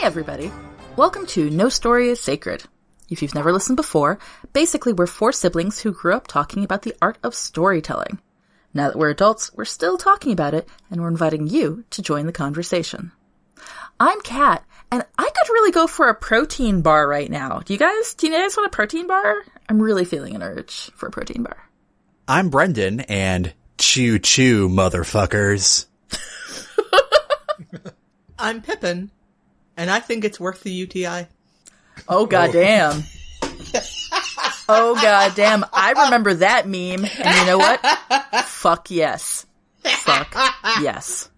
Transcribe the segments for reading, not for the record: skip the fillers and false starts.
Hi, everybody. Welcome to No Story is Sacred. If you've never listened before, basically we're four siblings who grew up talking about the art of storytelling. Now that we're adults, we're still talking about it, and we're inviting you to join the conversation. I'm Kat, and I could really go for a protein bar right now. Do you guys want a protein bar? I'm really feeling an urge for a protein bar. I'm Brendan, and chew, motherfuckers. I'm Pippin, and I think it's worth the UTI. Oh, goddamn. Oh, goddamn. I remember that meme, and you know what? Fuck yes. Fuck yes.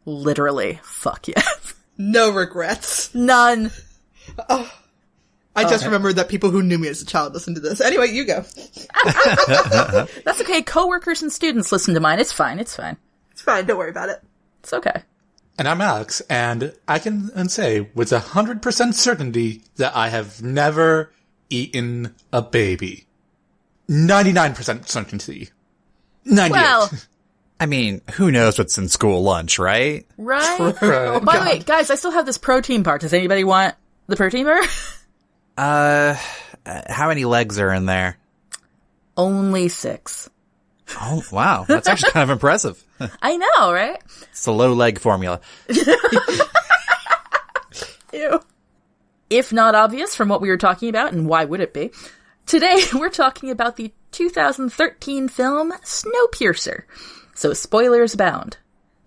Literally, fuck yes. No regrets. None. Oh. I just remembered that people who knew me as a child listened to this. Anyway, you go. That's okay. Coworkers and students listen to mine. It's fine. It's fine. It's fine. Don't worry about it. It's okay. And I'm Alex, and I can say with 100% certainty that I have never eaten a baby. 99% certainty. 98. Well, I mean, who knows what's in school lunch, right? right? Right. Oh, by the way, guys, I still have this protein bar. Does anybody want the protein bar? How many legs are in there? Only 6. Oh, wow. That's actually kind of impressive. I know, right? It's the low leg formula. Ew. If not obvious from what we were talking about, and why would it be? Today, we're talking about the 2013 film Snowpiercer. So spoilers abound.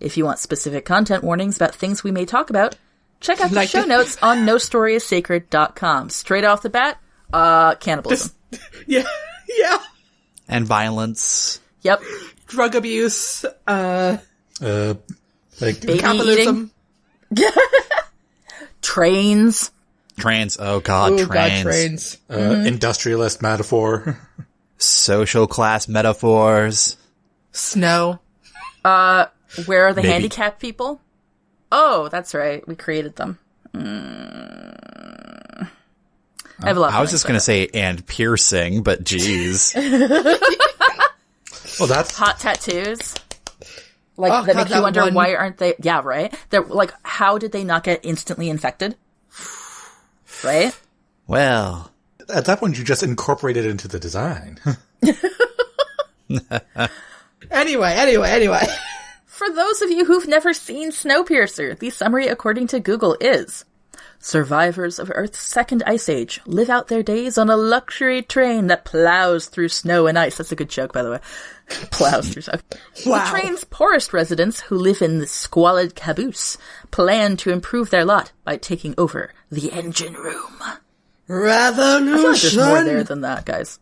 If you want specific content warnings about things we may talk about, check out the show notes on nostoryissacred.com. Straight off the bat, cannibalism. Yeah. And violence. Yep. Drug abuse, Like Baby capitalism. Trains. Trains. Oh, God, trains. industrialist metaphor. Social class metaphors. Snow. Where are the Maybe. handicapped people? Oh, that's right. We created them. I have a lot. I was just going to say, and piercing, but geez. Well, that's hot tattoos. Like, Oh, that God, make you that wonder, one. why aren't they... Yeah, right? They're like, how did they not get instantly infected? Right? Well, at that point you just incorporate it into the design. Anyway. For those of you who've never seen Snowpiercer, the summary according to Google is: survivors of Earth's second ice age live out their days on a luxury train that plows through snow and ice. That's a good joke, by the way. Plows through snow. Wow. The train's poorest residents, who live in the squalid caboose, plan to improve their lot by taking over the engine room. I feel like there's more there Revolution. than that, guys.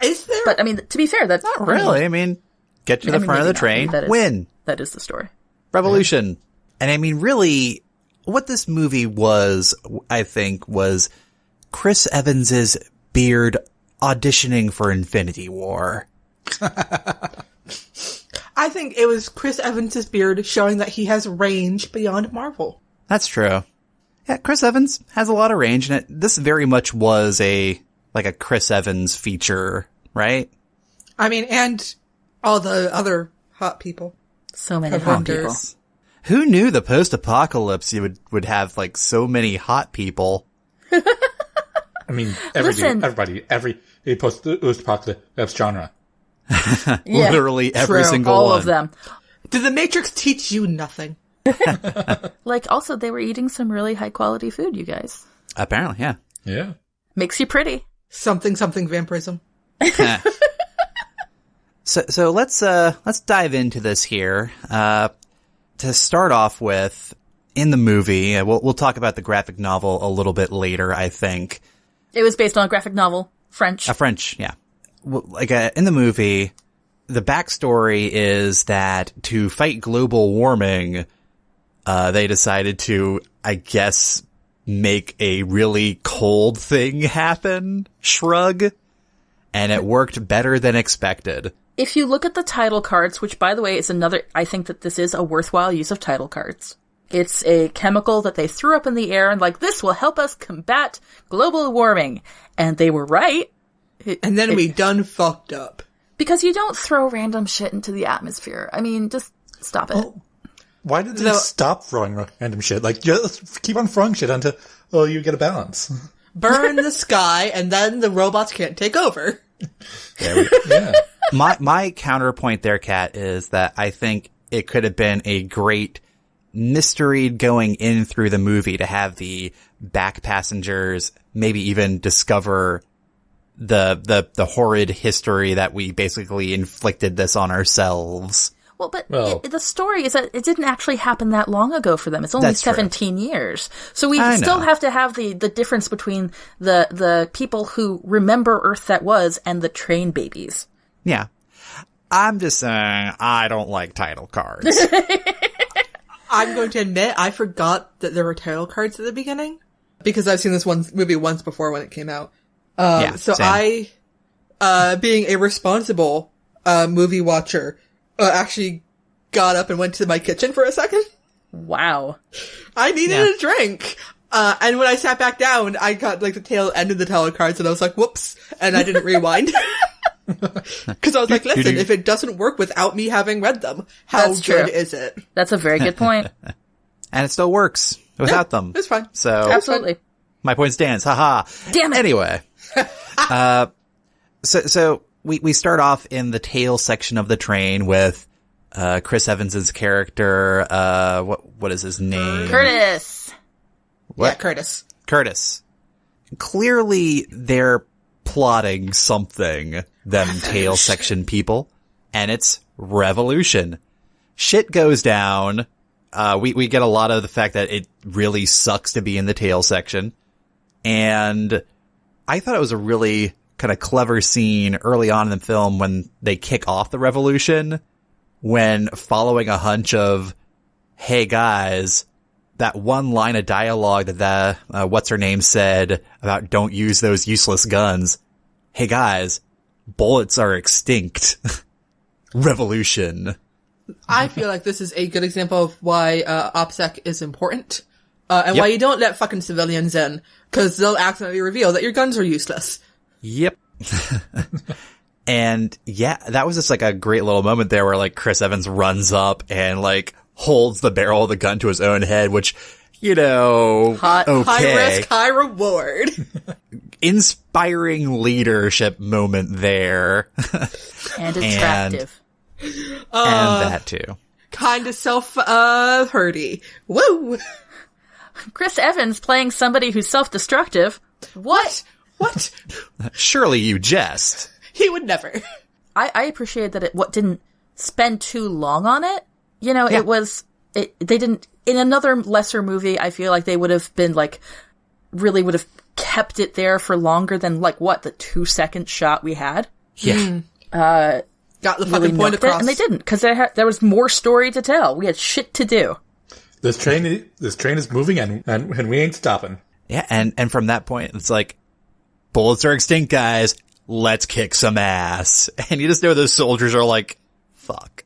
Is there? But, I mean, to be fair, that's not really, I mean, get to the front of the train, win. That is the story. Revolution. And I mean, really, what this movie was, I think, was Chris Evans's beard auditioning for Infinity War. I think it was Chris Evans' beard showing that he has range beyond Marvel. That's true. Yeah, Chris Evans has a lot of range, and this very much was a Chris Evans feature, right? I mean, and all the other hot people. So many hot people. Avengers. Who knew the post-apocalypse you would have, like, so many hot people? I mean, Listen. everybody, every post-apocalypse genre. Yeah, Literally every true. single all one. of them. Did the Matrix teach you nothing? Like, also, they were eating some really high-quality food, you guys. Apparently, yeah. Yeah. Makes you pretty. Something vampirism. So let's dive into this here. To start off with, in the movie, we'll talk about the graphic novel a little bit later, I think. It was based on a graphic novel. French. French, yeah. In the movie, the backstory is that to fight global warming, they decided to, I guess, make a really cold thing happen. Shrug. And it worked better than expected. If you look at the title cards, which, by the way, is another... I think that this is a worthwhile use of title cards. It's a chemical that they threw up in the air and, like, this will help us combat global warming. And they were right. And then we done fucked up. Because you don't throw random shit into the atmosphere. I mean, just stop it. Oh. Why did they stop throwing random shit? Like, just keep on throwing shit until, you get a balance. Burn the sky, and then the robots can't take over. Yeah. My counterpoint there, Kat, is that I think it could have been a great mystery going in through the movie to have the back passengers maybe even discover the horrid history that we basically inflicted this on ourselves. Well, but the story is that it didn't actually happen that long ago for them. It's only 17 years. So we still have to have the difference between the people who remember Earth that was and the train babies. Yeah. I'm just saying, I don't like title cards. I'm going to admit, I forgot that there were title cards at the beginning, because I've seen this movie once before when it came out. So same. I, being a responsible movie watcher, actually got up and went to my kitchen for a second. Wow. I needed a drink. And when I sat back down, I got like the tail end of the title cards, and I was like, whoops, and I didn't rewind. Because I was like, listen, if it doesn't work without me having read them, how good is it? That's a very good point. And it still works without them. It's fine. So Absolutely. my point stands. Haha. Damn it. Anyway. So we start off in the tail section of the train with Chris Evans's character. What is his name? Curtis. What? Yeah, Curtis. Curtis. Clearly they're plotting something, them tail section people, and it's revolution. Shit goes down. We get a lot of the fact that it really sucks to be in the tail section. And I thought it was a really kind of clever scene early on in the film when they kick off the revolution, when following a hunch of, hey guys, that one line of dialogue that what's her name said about don't use those useless guns. Hey guys, bullets are extinct. Revolution. I feel like this is a good example of why OPSEC is important, and why you don't let fucking civilians in, because they'll accidentally reveal that your guns are useless. Yep. And yeah, that was just like a great little moment there where like Chris Evans runs up and like holds the barrel of the gun to his own head, which, you know, High risk, high reward. Inspiring leadership moment there. And attractive. And that too. Kind of self-hurty. Woo! Chris Evans playing somebody who's self-destructive. What? Surely you jest. He would never. I appreciated that it didn't spend too long on it. You know, they didn't, in another lesser movie, I feel like they would have been like, really would have kept it there for longer than like, the 2-second shot we had. Yeah. Got the really fucking point across. And they didn't, because there was more story to tell. We had shit to do. This train is moving and we ain't stopping. Yeah, and from that point, it's like, bullets are extinct, guys. Let's kick some ass. And you just know those soldiers are like, fuck.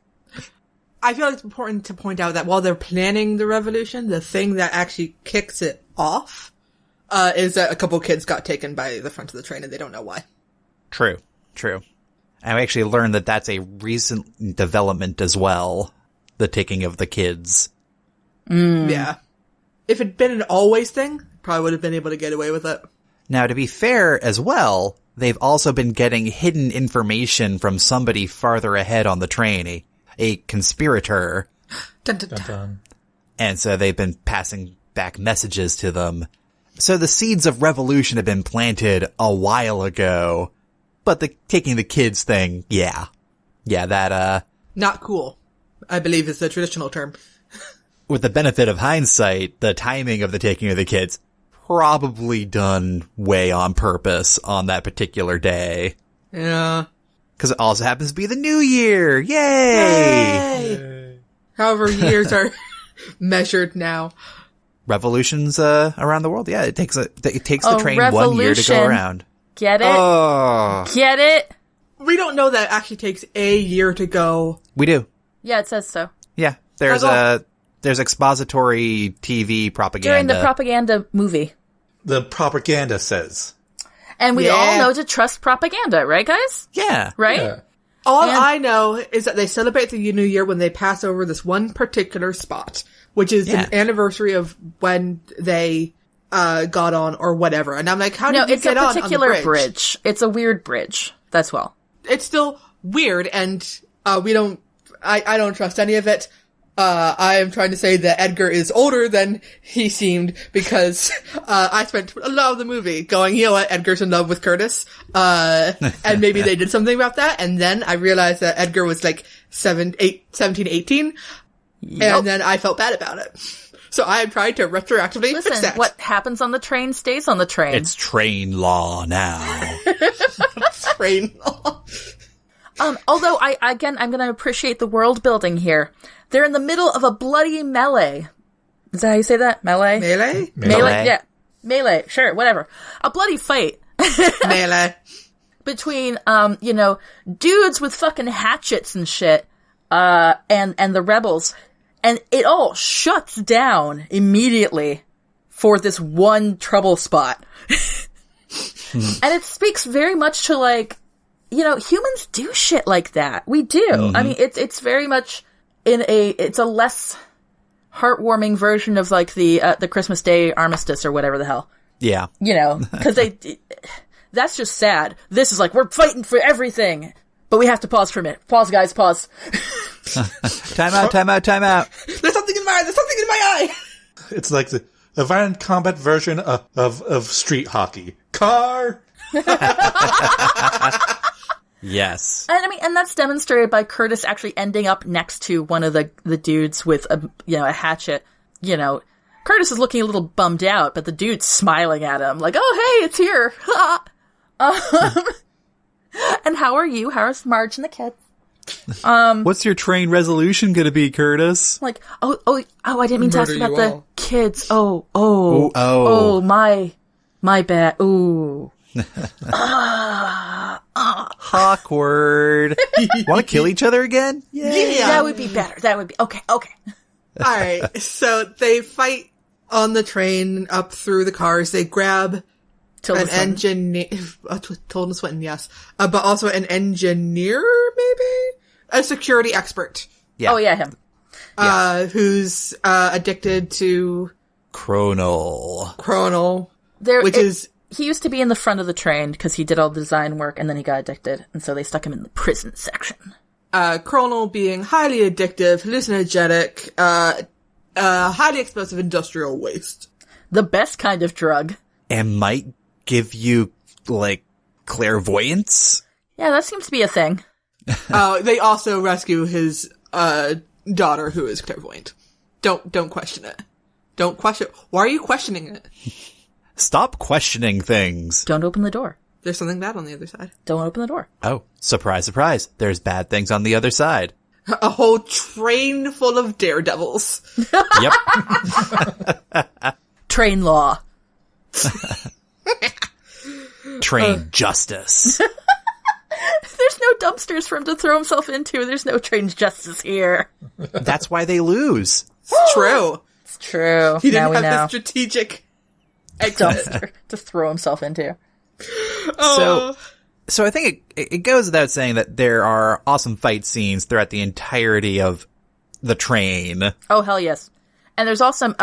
I feel like it's important to point out that while they're planning the revolution, the thing that actually kicks it off is that a couple kids got taken by the front of the train and they don't know why. True. And we actually learned that that's a recent development as well. The taking of the kids. Yeah. If it'd been an always thing, probably would have been able to get away with it. Now, to be fair as well, they've also been getting hidden information from somebody farther ahead on the train, a conspirator. Dun, dun, dun. Dun, dun. And so they've been passing back messages to them. So the seeds of revolution have been planted a while ago. But the taking the kids thing, yeah, that, Not cool, I believe is the traditional term. with the benefit of hindsight, the timing of the taking of the kids, probably done way on purpose on that particular day. Yeah. Because it also happens to be the New Year! Yay! Yay! However years are measured now. Revolutions, around the world, yeah, it takes the train 1 year to go revolution. around. Get it? Oh. Get it? We don't know that it actually takes a year to go. We do. Yeah, it says so. Yeah, there's expository TV propaganda. During the propaganda movie. The propaganda says. And we all know to trust propaganda, right, guys? Yeah. Right? Yeah. All I know is that they celebrate the New Year when they pass over this one particular spot, which is an anniversary of when they got on or whatever. And I'm like, how did you get on the bridge? No, it's a particular bridge. It's a weird bridge. That's well. It's still weird, and I don't trust any of it. I am trying to say that Edgar is older than he seemed because, I spent a lot of the movie going, you know what, Edgar's in love with Curtis. And maybe they did something about that. And then I realized that Edgar was like 17, 18. Yep. And then I felt bad about it. So I am trying to retroactively fix that. What happens on the train stays on the train. It's train law now. Train law. Although I'm going to appreciate the world building here. They're in the middle of a bloody melee. Is that how you say that? Melee? Melee? Melee, yeah. Melee, sure, whatever. A bloody fight. Melee. Between, dudes with fucking hatchets and shit, and the rebels. And it all shuts down immediately for this one trouble spot. And it speaks very much to, like, humans do shit like that. We do. Mm-hmm. I mean, it's very much it's a less heartwarming version of like the Christmas Day armistice or whatever the hell. Yeah. Cause that's just sad. This is like, we're fighting for everything, but we have to pause for a minute. Pause, guys, pause. Time out. There's something in my eye. It's like the violent combat version of street hockey. Car! Yes. And I mean, and that's demonstrated by Curtis actually ending up next to one of the dudes with a hatchet. Curtis is looking a little bummed out, but the dude's smiling at him like, oh, hey, it's here. And how are you? How's Marge and the kids? What's your train resolution gonna be, Curtis? Like, I didn't mean to ask about the kids. Oh, my bad. Ooh. Awkward. Want to kill each other again? Yeah. That would be better. That would be okay. Alright, so they fight on the train up through the cars. They grab an engineer, Tilda Swinton, yes. But also an engineer, maybe? A security expert. Yeah. Oh yeah, him. Who's, addicted to Chronal. He used to be in the front of the train because he did all the design work and then he got addicted. And so they stuck him in the prison section. Chronal being highly addictive, hallucinogenic, highly explosive industrial waste. The best kind of drug. And might give you, like, clairvoyance? Yeah, that seems to be a thing. They also rescue his, daughter who is clairvoyant. Don't question it. Don't question it. Why are you questioning it? Stop questioning things. Don't open the door. There's something bad on the other side. Don't open the door. Oh, surprise, surprise. There's bad things on the other side. A whole train full of daredevils. Yep. Train law. Train justice. There's no dumpsters for him to throw himself into. There's no train justice here. That's why they lose. It's true. It's true. He didn't have the strategic dumpster to throw himself into. So I think it goes without saying that there are awesome fight scenes throughout the entirety of the train. Oh, hell yes. And there's also,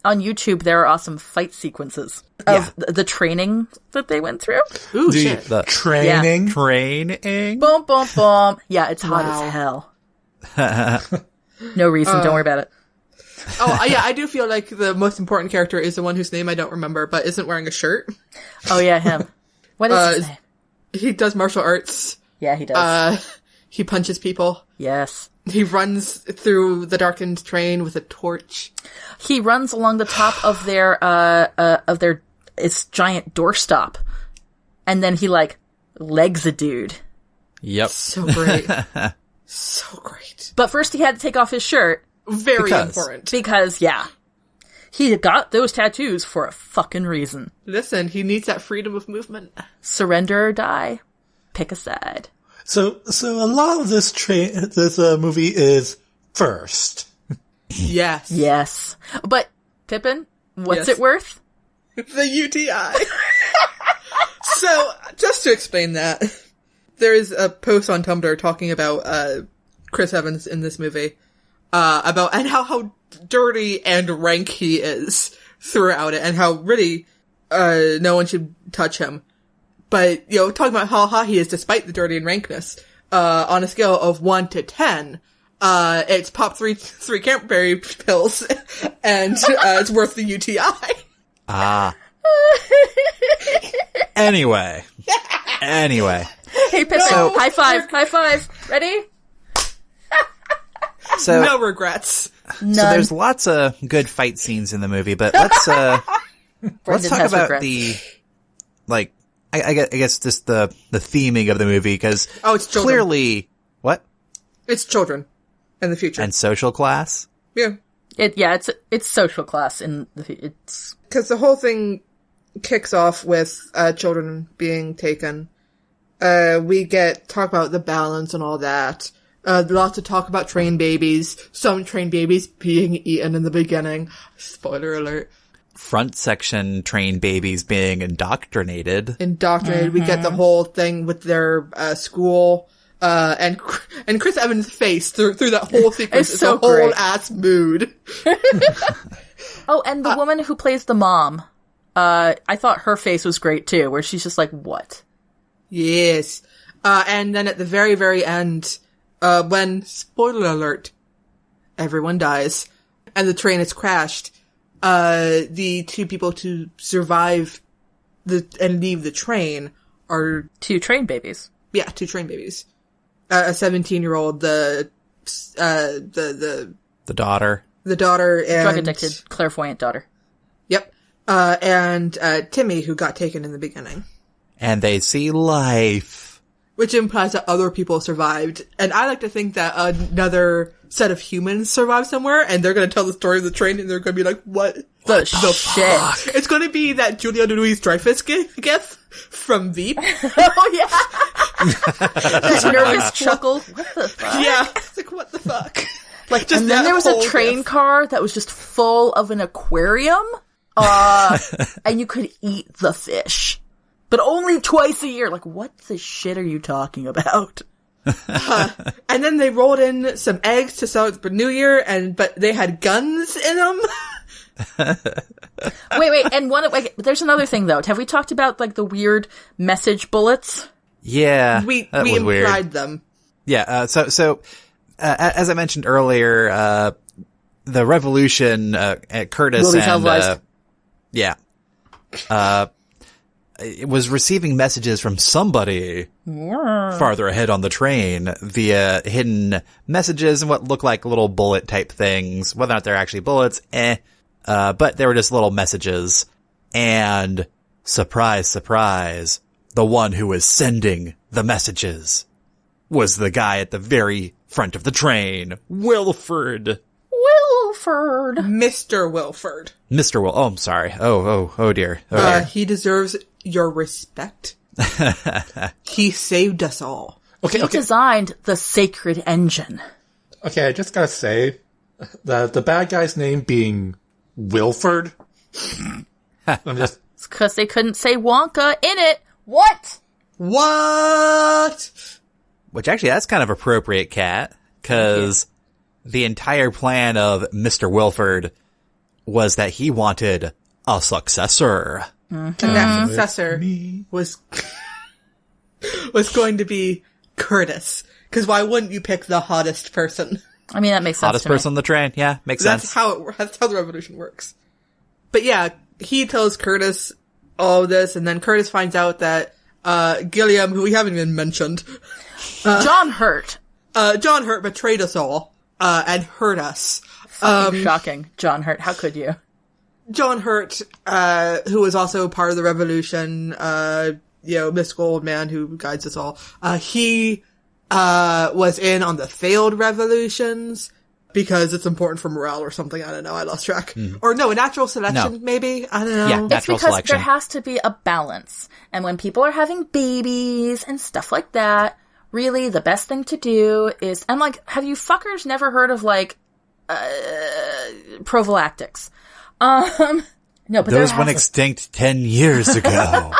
on YouTube, there are awesome fight sequences of the training that they went through. Ooh, shit. The training? Yeah. Training? Boom, boom, boom. Yeah, it's hot as hell. No reason, don't worry about it. Oh, yeah, I do feel like the most important character is the one whose name I don't remember, but isn't wearing a shirt. Oh, yeah, him. What is his name? He does martial arts. Yeah, he does. He punches people. Yes. He runs through the darkened train with a torch. He runs along the top of their its giant doorstop. And then he, like, legs a dude. Yep. So great. So great. But first he had to take off his shirt. Very important. Because, yeah. He got those tattoos for a fucking reason. Listen, he needs that freedom of movement. Surrender or die. Pick a side. So a lot of this movie is first. Yes. Yes. But, Pippin, what's it worth? The UTI. So, just to explain that, there's a post on Tumblr talking about Chris Evans in this movie, about and how dirty and rank he is throughout it, and how really no one should touch him. But talking about how hot he is despite the dirty and rankness, on a scale of 1 to 10, it's pop three Cranberry pills, and it's worth the UTI. Ah. Anyway. Hey, Pippin, high five. Ready? So no regrets. None. So there's lots of good fight scenes in the movie, but let's talk about regrets. the, like, I guess just the theming of the movie, because it's children. Clearly, what? It's children in the future. And social class? Yeah. It's social class it's because the whole thing kicks off with children being taken. We talk about the balance and all that. Lots of talk about train babies. Some train babies being eaten in the beginning. Spoiler alert. Front section train babies being indoctrinated. We get the whole thing with their school. And Chris Evans' face through that whole sequence is so a whole great. ass mood. Oh, and the woman who plays the mom, I thought her face was great too, where she's just like, what? Yes. And then at the very, very end, when, spoiler alert, everyone dies, and the train is crashed, the two people to survive and leave the train are... Two train babies. Yeah, two train babies. A 17-year-old, the daughter. The daughter and... Drug-addicted, clairvoyant daughter. Yep. And Timmy, who got taken in the beginning. And they see life. Which implies that other people survived. And I like to think that another set of humans survived somewhere, and they're going to tell the story of the train, and they're going to be like, what the shit? Fuck? It's going to be that Julia Louis-Dreyfus gif from Veep. Oh, yeah. That nervous chuckle. What the fuck? Yeah. It's like, what the fuck? Like, just and then there was a train gif. car that was just full of an aquarium, and you could eat the fish. But only twice a year. Like, what the shit are you talking about? And then they rolled in some eggs to celebrate the New Year, but they had guns in them. Wait, and there's another thing though. Have we talked about like the weird message bullets? Yeah, we implied weird. them. Yeah. So as I mentioned earlier, the revolution at Curtis will be and televised. It was receiving messages from somebody farther ahead on the train via hidden messages and what looked like little bullet type things. Whether or not they're actually bullets, but they were just little messages. And surprise, surprise, the one who was sending the messages was the guy at the very front of the train, Wilford. Mr. Wilford. Oh, I'm sorry. Oh dear. Oh dear. He deserves your respect. He saved us all. He designed the sacred engine. Okay, I just gotta say, the bad guy's name being Wilford. It's because they couldn't say Wonka in it. What? Which actually, that's kind of appropriate, Kat, because the entire plan of Mr. Wilford was that he wanted a successor. Mm-hmm. And that successor was going to be Curtis. Because why wouldn't you pick the hottest person? I mean, that makes sense. Hottest person on the train, yeah, makes sense. That's how the revolution works. But yeah, he tells Curtis all of this, and then Curtis finds out that Gilliam, who we haven't even mentioned, John Hurt betrayed us all and hurt us. Shocking, John Hurt. How could you? John Hurt, who was also part of the revolution, mystical old man who guides us all. He was in on the failed revolutions because it's important for morale or something. I don't know. I lost track. Or no, a natural selection, maybe? I don't know. Yeah, it's because selection. There has to be a balance. And when people are having babies and stuff like that, really the best thing to do is, and like, have you fuckers never heard of like, prophylactics? No, but those went extinct 10 years ago.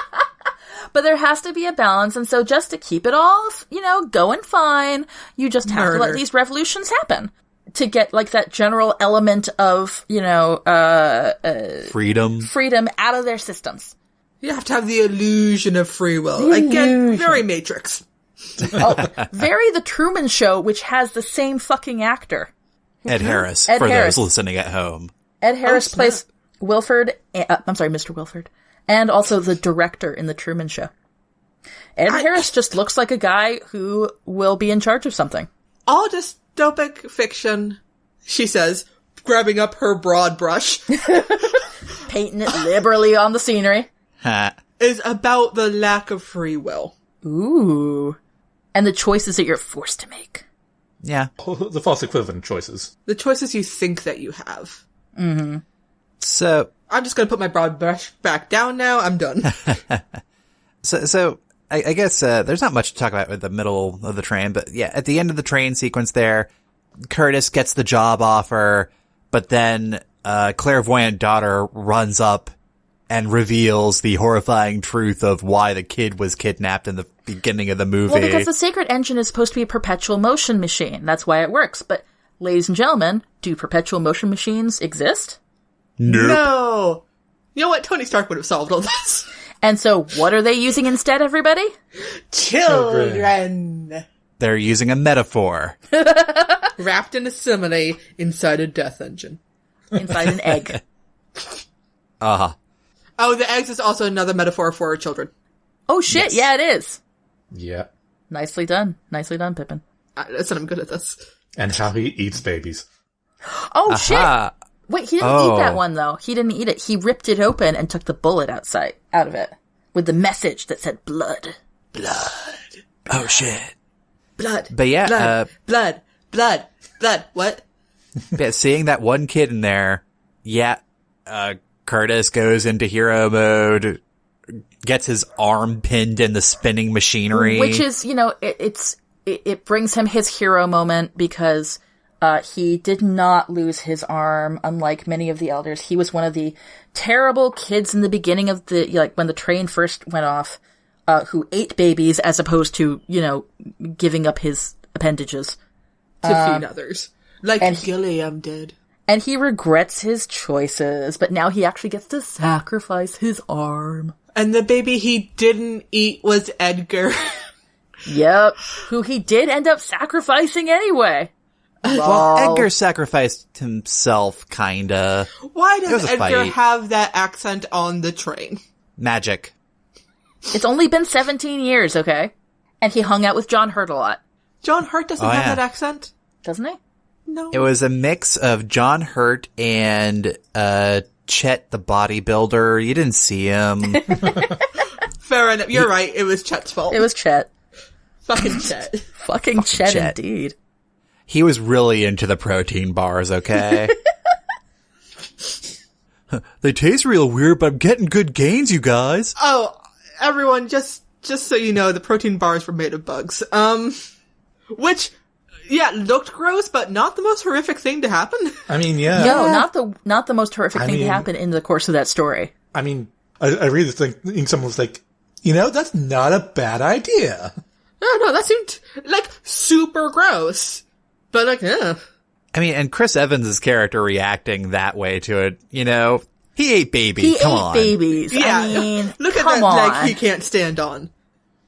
But there has to be a balance, and so just to keep it all, going fine, you just have to let these revolutions happen. To get, like, that general element of, freedom out of their systems. You have to have the illusion of free will. Again, very Matrix. Very The Truman Show, which has the same fucking actor. Ed Harris, those listening at home. Ed Harris plays Wilford, Mr. Wilford, and also the director in The Truman Show. Ed Harris just looks like a guy who will be in charge of something. All dystopic fiction, she says, grabbing up her broad brush. Painting it liberally on the scenery. Is about the lack of free will. Ooh. And the choices that you're forced to make. Yeah. The false equivalent choices. The choices you think that you have. Mm-hmm. So... I'm just gonna put my broad brush back down now. I'm done. So I guess there's not much to talk about with the middle of the train, but yeah, at the end of the train sequence there, Curtis gets the job offer, but then clairvoyant daughter runs up and reveals the horrifying truth of why the kid was kidnapped in the beginning of the movie. Well, because the sacred engine is supposed to be a perpetual motion machine. That's why it works. But, ladies and gentlemen, do perpetual motion machines exist? Nope. No. You know what? Tony Stark would have solved all this. And so, what are they using instead, everybody? Children. They're using a metaphor. Wrapped in a simile inside a death engine. Inside an egg. Uh-huh. Oh, the eggs is also another metaphor for children. Oh shit, yes. Yeah, it is. Yeah. Nicely done. Nicely done, Pippin. Listen, I'm good at this. And how he eats babies. Oh shit! Wait, he didn't eat that one, though. He didn't eat it. He ripped it open and took the bullet out of it. With the message that said blood. Blood. Oh shit. Blood. But yeah, blood. What? But seeing that one kid in there, Curtis goes into hero mode, gets his arm pinned in the spinning machinery. Which is, it brings him his hero moment because he did not lose his arm, unlike many of the elders. He was one of the terrible kids in the beginning of when the train first went off, who ate babies as opposed to, giving up his appendages. To feed others. Like Gilliam did. And he regrets his choices, but now he actually gets to sacrifice his arm. And the baby he didn't eat was Edgar. Yep. Who he did end up sacrificing anyway. Well, Edgar sacrificed himself, kinda. Why does Edgar have that accent on the train? Magic. It's only been 17 years, okay? And he hung out with John Hurt a lot. John Hurt doesn't have that accent? Doesn't he? No. It was a mix of John Hurt and Chet the bodybuilder. You didn't see him. Fair enough. You're right. It was Chet's fault. It was Chet. Fucking Chet. Fucking Chet indeed. He was really into the protein bars, okay? They taste real weird, but I'm getting good gains, you guys. Oh, everyone, just so you know, the protein bars were made of bugs. Which, looked gross, but not the most horrific thing to happen. I mean, yeah. No, not the most horrific thing to happen in the course of that story. I mean, I read this thing, someone was like, that's not a bad idea. No, that seemed, super gross. But, I mean, and Chris Evans' character reacting that way to it, he ate babies. Come on. Babies. Yeah, I mean, look at that leg he can't stand on.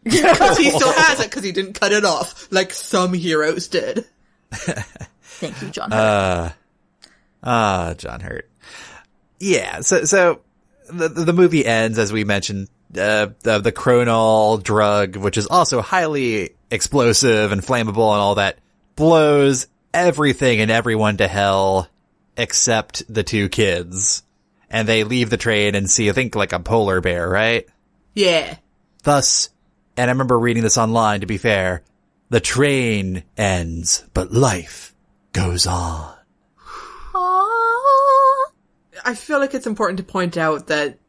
Because he still has it because he didn't cut it off, like some heroes did. Thank you, John Hurt. John Hurt. Yeah, so the movie ends, as we mentioned, the chronol drug, which is also highly explosive and flammable and all that, blows everything and everyone to hell except the two kids. And they leave the train and see, I think, like a polar bear, right? Yeah. Thus, and I remember reading this online, to be fair, the train ends, but life goes on. I feel like it's important to point out that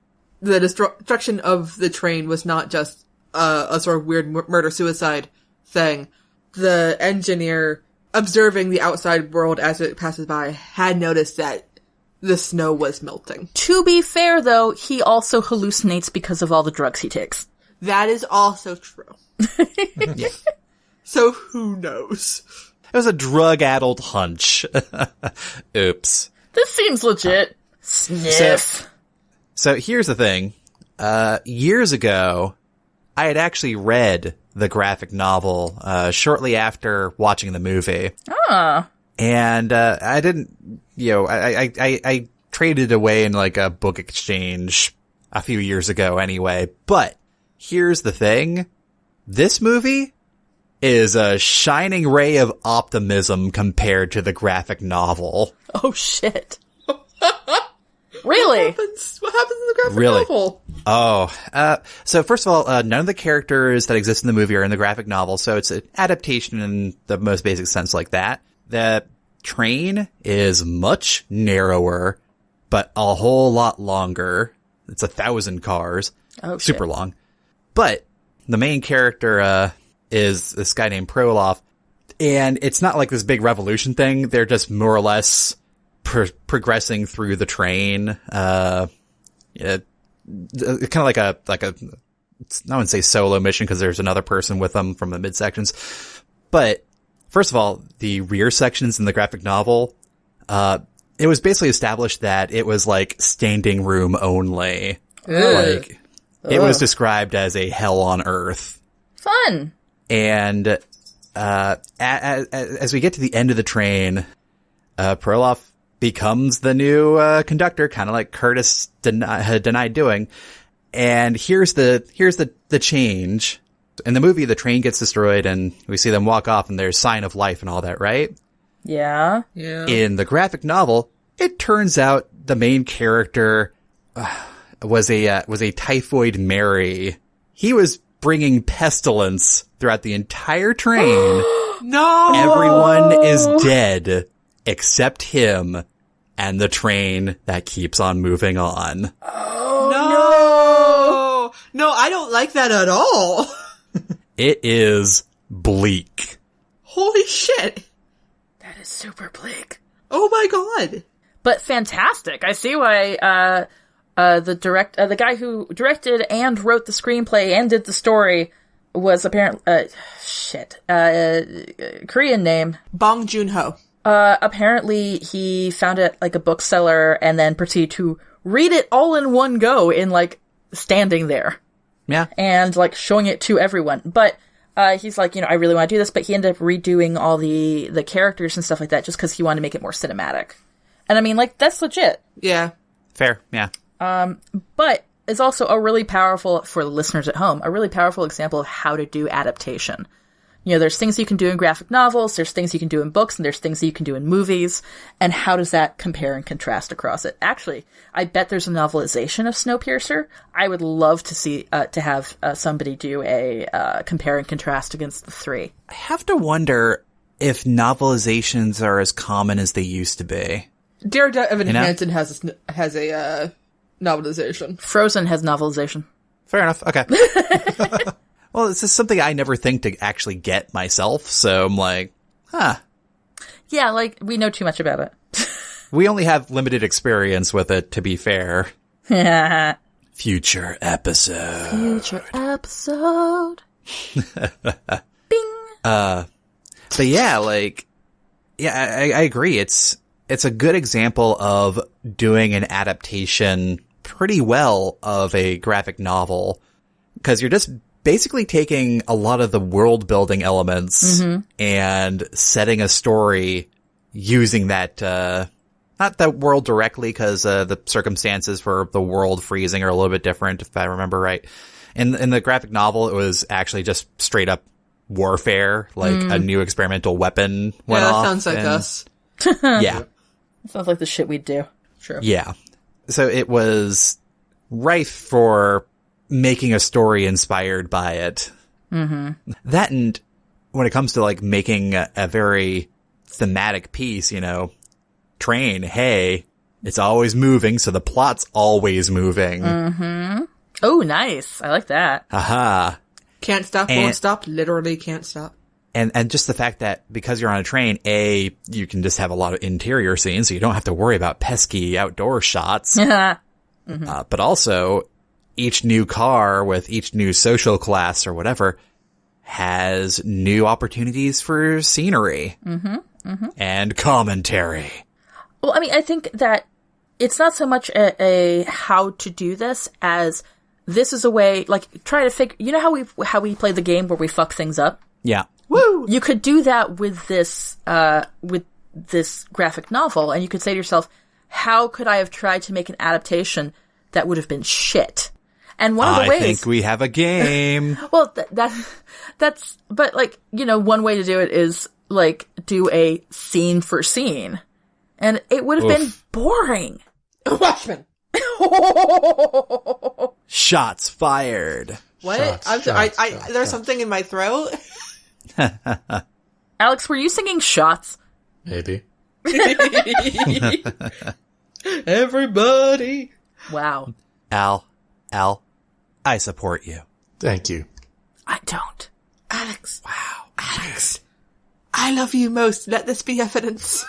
the destruction of the train was not just a sort of weird murder-suicide thing. The engineer, observing the outside world as it passes by, had noticed that the snow was melting. To be fair, though, he also hallucinates because of all the drugs he takes. That is also true. Yeah. So who knows? It was a drug-addled hunch. Oops. This seems legit. Sniff. So here's the thing. Years ago, I had actually read the graphic novel, shortly after watching the movie. Ah. And, I didn't, I traded it away in like a book exchange a few years ago anyway. But here's the thing. This movie is a shining ray of optimism compared to the graphic novel. Oh, shit. Really? What happens in the graphic Really? novel? Oh, so first of all, none of the characters that exist in the movie are in the graphic novel, so it's an adaptation in the most basic sense like that. The train is much narrower, but a whole lot longer. It's 1,000 cars. Oh, super shit. long. But the main character, is this guy named Proloff, and it's not like this big revolution thing. They're just more or less progressing through the train. Kind of like a, I wouldn't say solo mission because there's another person with them from the midsections. But first of all, the rear sections in the graphic novel, it was basically established that it was like standing room only. Like, it was described as a hell on earth. Fun. And, as we get to the end of the train, Proloff becomes the new, conductor, kind of like Curtis had denied doing. And here's the change. In the movie, the train gets destroyed and we see them walk off and there's sign of life and all that, right? Yeah. Yeah. In the graphic novel, it turns out the main character, was a typhoid Mary. He was bringing pestilence throughout the entire train. No! Everyone is dead except him and the train that keeps on moving on. No! No, I don't like that at all. It is bleak. Holy shit. That is super bleak. Oh my god. But fantastic. I see why, the guy who directed and wrote the screenplay and did the story was apparently, Korean name. Bong Joon-ho. Apparently he found it like a bookseller and then proceeded to read it all in one go in like standing there. Yeah. And like showing it to everyone. But, he's like, I really want to do this, but he ended up redoing all the characters and stuff like that just because he wanted to make it more cinematic. And I mean, like, that's legit. Yeah. Fair. Yeah. But it's also a really powerful, for the listeners at home, a really powerful example of how to do adaptation. There's things you can do in graphic novels, there's things you can do in books, and there's things that you can do in movies. And how does that compare and contrast across it? Actually, I bet there's a novelization of Snowpiercer. I would love to see, to have somebody do a compare and contrast against the three. I have to wonder if novelizations are as common as they used to be. Dear Evan Hansen has a novelization. Frozen has novelization. Fair enough. Okay. Well, this is something I never think to actually get myself, so I'm like, huh. Yeah, like, we know too much about it. We only have limited experience with it, to be fair. Future episode. Future episode. Bing. But yeah, like, yeah, I agree. It's a good example of doing an adaptation pretty well of a graphic novel. 'Cause you're just basically taking a lot of the world building elements and setting a story using that, not the world directly, 'cause, the circumstances for the world freezing are a little bit different, if I remember right. In the graphic novel, it was actually just straight up warfare, like a new experimental weapon went off. Yeah, that sounds like us. Yeah. Sounds like the shit we'd do. True. Yeah. So it was rife for making a story inspired by it. Mm-hmm. That, and when it comes to like making a very thematic piece, train, hey, it's always moving, so the plot's always moving. Mm-hmm. Oh, nice. I like that. Aha. Can't stop, won't stop, literally can't stop. And just the fact that because you're on a train, you can just have a lot of interior scenes, so you don't have to worry about pesky outdoor shots. But also, each new car with each new social class or whatever has new opportunities for scenery and commentary. Well, I mean, I think that it's not so much a how to do this as this is a way, like, try to figure, you know how we play the game where we fuck things up? Yeah. Woo! You could do that with this graphic novel, and you could say to yourself, how could I have tried to make an adaptation that would have been shit? And one of the ways... I think we have a game. Well, that's... But, like, you know, one way to do it is, like, do a scene for scene. And it would have been boring. Watchmen! Shots fired. What? There's something in my throat? Alex, were you singing Shots? Maybe. Everybody! Wow. Al, I support you. Thank you. I don't. Alex. Wow. Alex. I love you most. Let this be evidence.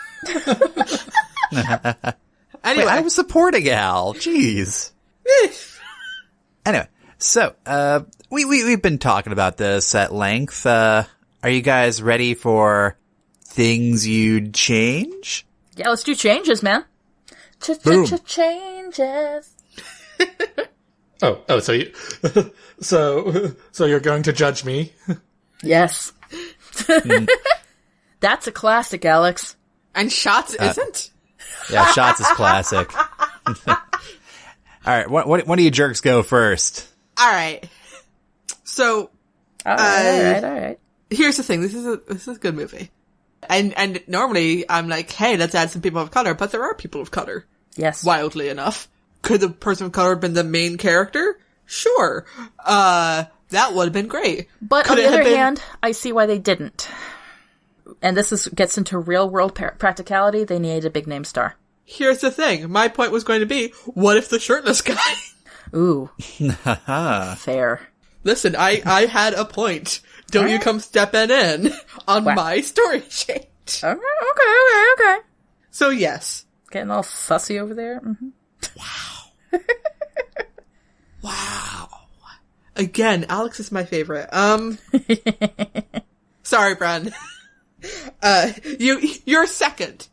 Anyway. Wait, I was supporting Al. Jeez. Anyway, so, we've been talking about this at length. Are you guys ready for things you'd change? Yeah, let's do changes, man. Changes. Oh, so you, so you're going to judge me? Yes. That's a classic, Alex. And Shots isn't? Yeah, Shots is classic. All right, one of you jerks go first. All right. So, all right. Here's the thing. This is a good movie. And normally I'm like, hey, let's add some people of color, but there are people of color. Yes. Wildly enough. Could the person of color have been the main character? Sure. That would have been great. But on the other hand, I see why they didn't. And this gets into real world practicality. They needed a big name star. Here's the thing. My point was going to be, what if the shirtless guy? Ooh. Fair. Listen, I had a point. Don't you come stepping in on my story change. Okay. So yes. Getting all fussy over there. Mm-hmm. Wow. Wow. Again, Alex is my favorite. Sorry, Bren. You're second.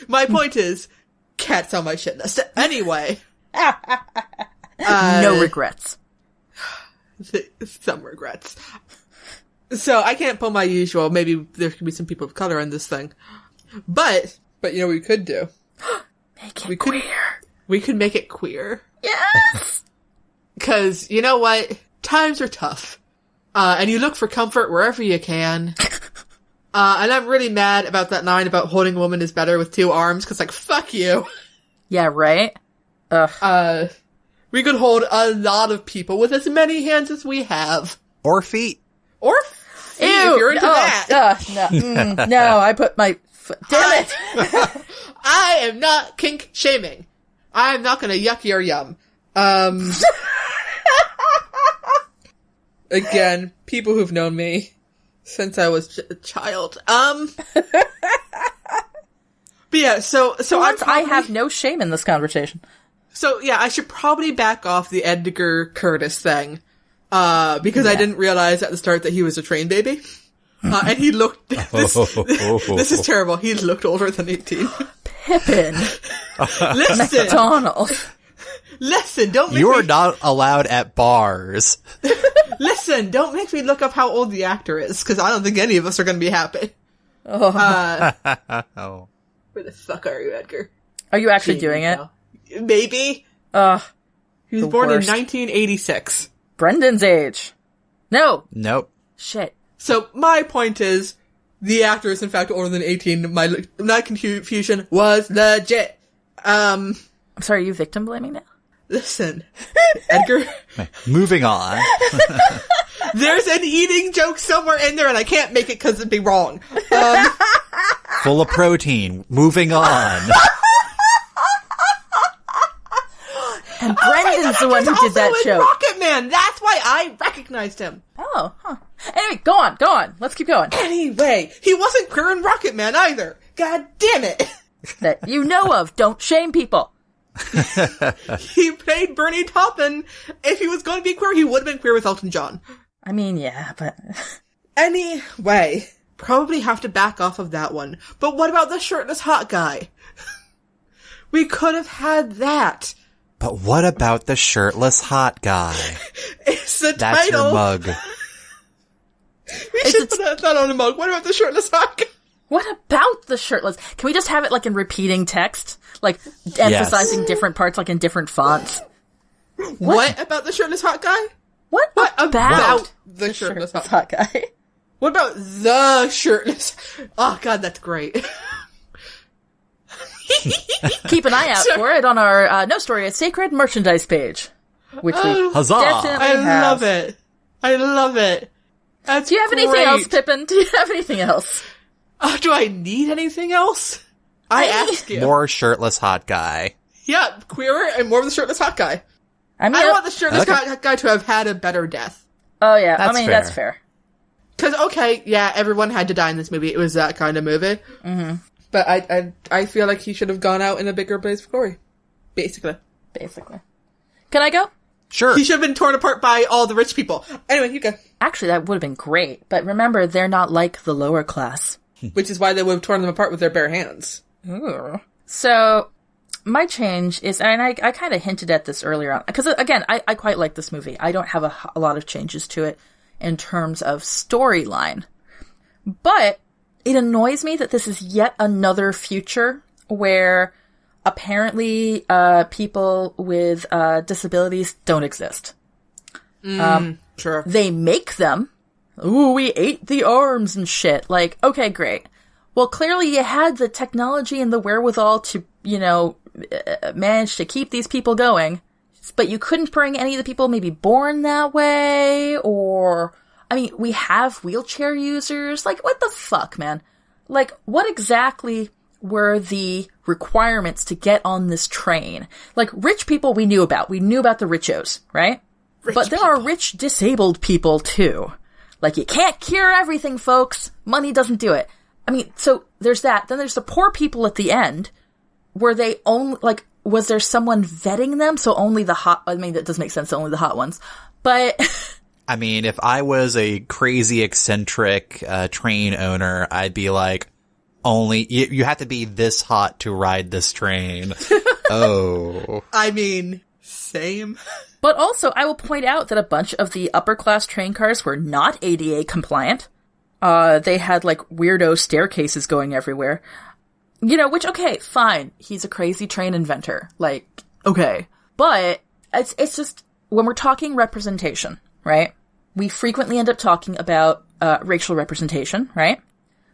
My point is, cat's on my shit list. Anyway. No regrets. Some regrets. So I can't pull my usual, maybe there could be some people of color in this thing. But you know what we could do? Make it queer. We could make it queer. Yes! 'Cause, you know what? Times are tough. And you look for comfort wherever you can. And I'm really mad about that line about holding a woman is better with 2 arms, 'cause like, fuck you. Yeah, right? Ugh. We could hold a lot of people with as many hands as we have. Or feet. Or feet, if you're into that. No, I put my foot. Damn it! I am not kink shaming. I'm not gonna yuck your yum. Again, people who've known me since I was a child. But yeah, so I have no shame in this conversation. So yeah, I should probably back off the Edgar Curtis thing, because I didn't realize at the start that he was a train baby. And he looked, this is terrible. He looked older than 18. Pippin. Listen. McDonald. Listen, don't make You're not allowed at bars. Listen, don't make me look up how old the actor is, because I don't think any of us are going to be happy. Oh. Where the fuck are you, Edgar? Are you actually doing it? Maybe. He was born in 1986. Brendan's age. No. Nope. Shit. So my point is, the actor is in fact older than 18. My confusion was legit. I'm sorry, are you victim blaming now? Listen, Edgar. Moving on. There's an eating joke somewhere in there, and I can't make it because it'd be wrong. Full of protein. Moving on. And Brendan's the one who did that joke. Rocket Man. That's why I recognized him. Oh, huh. Anyway, go on. Let's keep going. Anyway, he wasn't queer in Rocket Man either. God damn it. That you know of. Don't shame people. He played Bernie Taupin. If he was going to be queer, he would have been queer with Elton John. I mean, yeah, but... Anyway, probably have to back off of that one. But what about the shirtless hot guy? We could have had that. But what about the shirtless hot guy? It's the That's title. your mug. We should put that on a mug. What about the shirtless hot guy? What about the shirtless? Can we just have it, like, in repeating text? Like, emphasizing different parts, like, in different fonts? What about the shirtless hot guy? What about the shirtless hot hot guy? What about the shirtless? Oh god, that's great. Keep an eye out for it on our No Story is Sacred merchandise page, which we Huzzah! definitely I have. love it. I love it. That's Do you have anything else, Pippin? Do you have anything else? Do I need anything else? I ask you. More shirtless hot guy. Yeah, queerer and more of the shirtless hot guy. I mean, I want the shirtless hot guy to have had a better death. oh yeah, That's fair. that's fair. Cause okay, yeah, everyone had to die in this movie. It was that kind of movie. Mm-hmm. But I feel like he should have gone out in a bigger blaze of glory. Basically. Can I go? Sure. He should have been torn apart by all the rich people. Anyway, you go. Actually, that would have been great. But remember, they're not like the lower class. Which is why they would have torn them apart with their bare hands. Ooh. So, my change is, and I kind of hinted at this earlier on, because again, I quite like this movie. I don't have a lot of changes to it in terms of storyline. But it annoys me that this is yet another future where apparently people with disabilities don't exist. Sure. They make them. Ooh, we ate the arms and shit. Like, okay, great. Well, clearly you had the technology and the wherewithal to, manage to keep these people going, but you couldn't bring any of the people maybe born that way, or, I mean, we have wheelchair users. Like, what the fuck, man? Like, what exactly were the requirements to get on this train? Like, rich people we knew about. We knew about the richos, right? But there are rich disabled people, too. Like, you can't cure everything, folks. Money doesn't do it. I mean, so there's that. Then there's the poor people at the end. Were they only, like, was there someone vetting them? So only the hot, I mean, that does make sense, only the hot ones. But... I mean, if I was a crazy eccentric train owner, I'd be like, you have to be this hot to ride this train. Oh. I mean, same. But also, I will point out that a bunch of the upper class train cars were not ADA compliant. They had, like, weirdo staircases going everywhere. Which, okay, fine. He's a crazy train inventor. Like, okay. But, it's just, when we're talking representation, right? We frequently end up talking about, racial representation, right?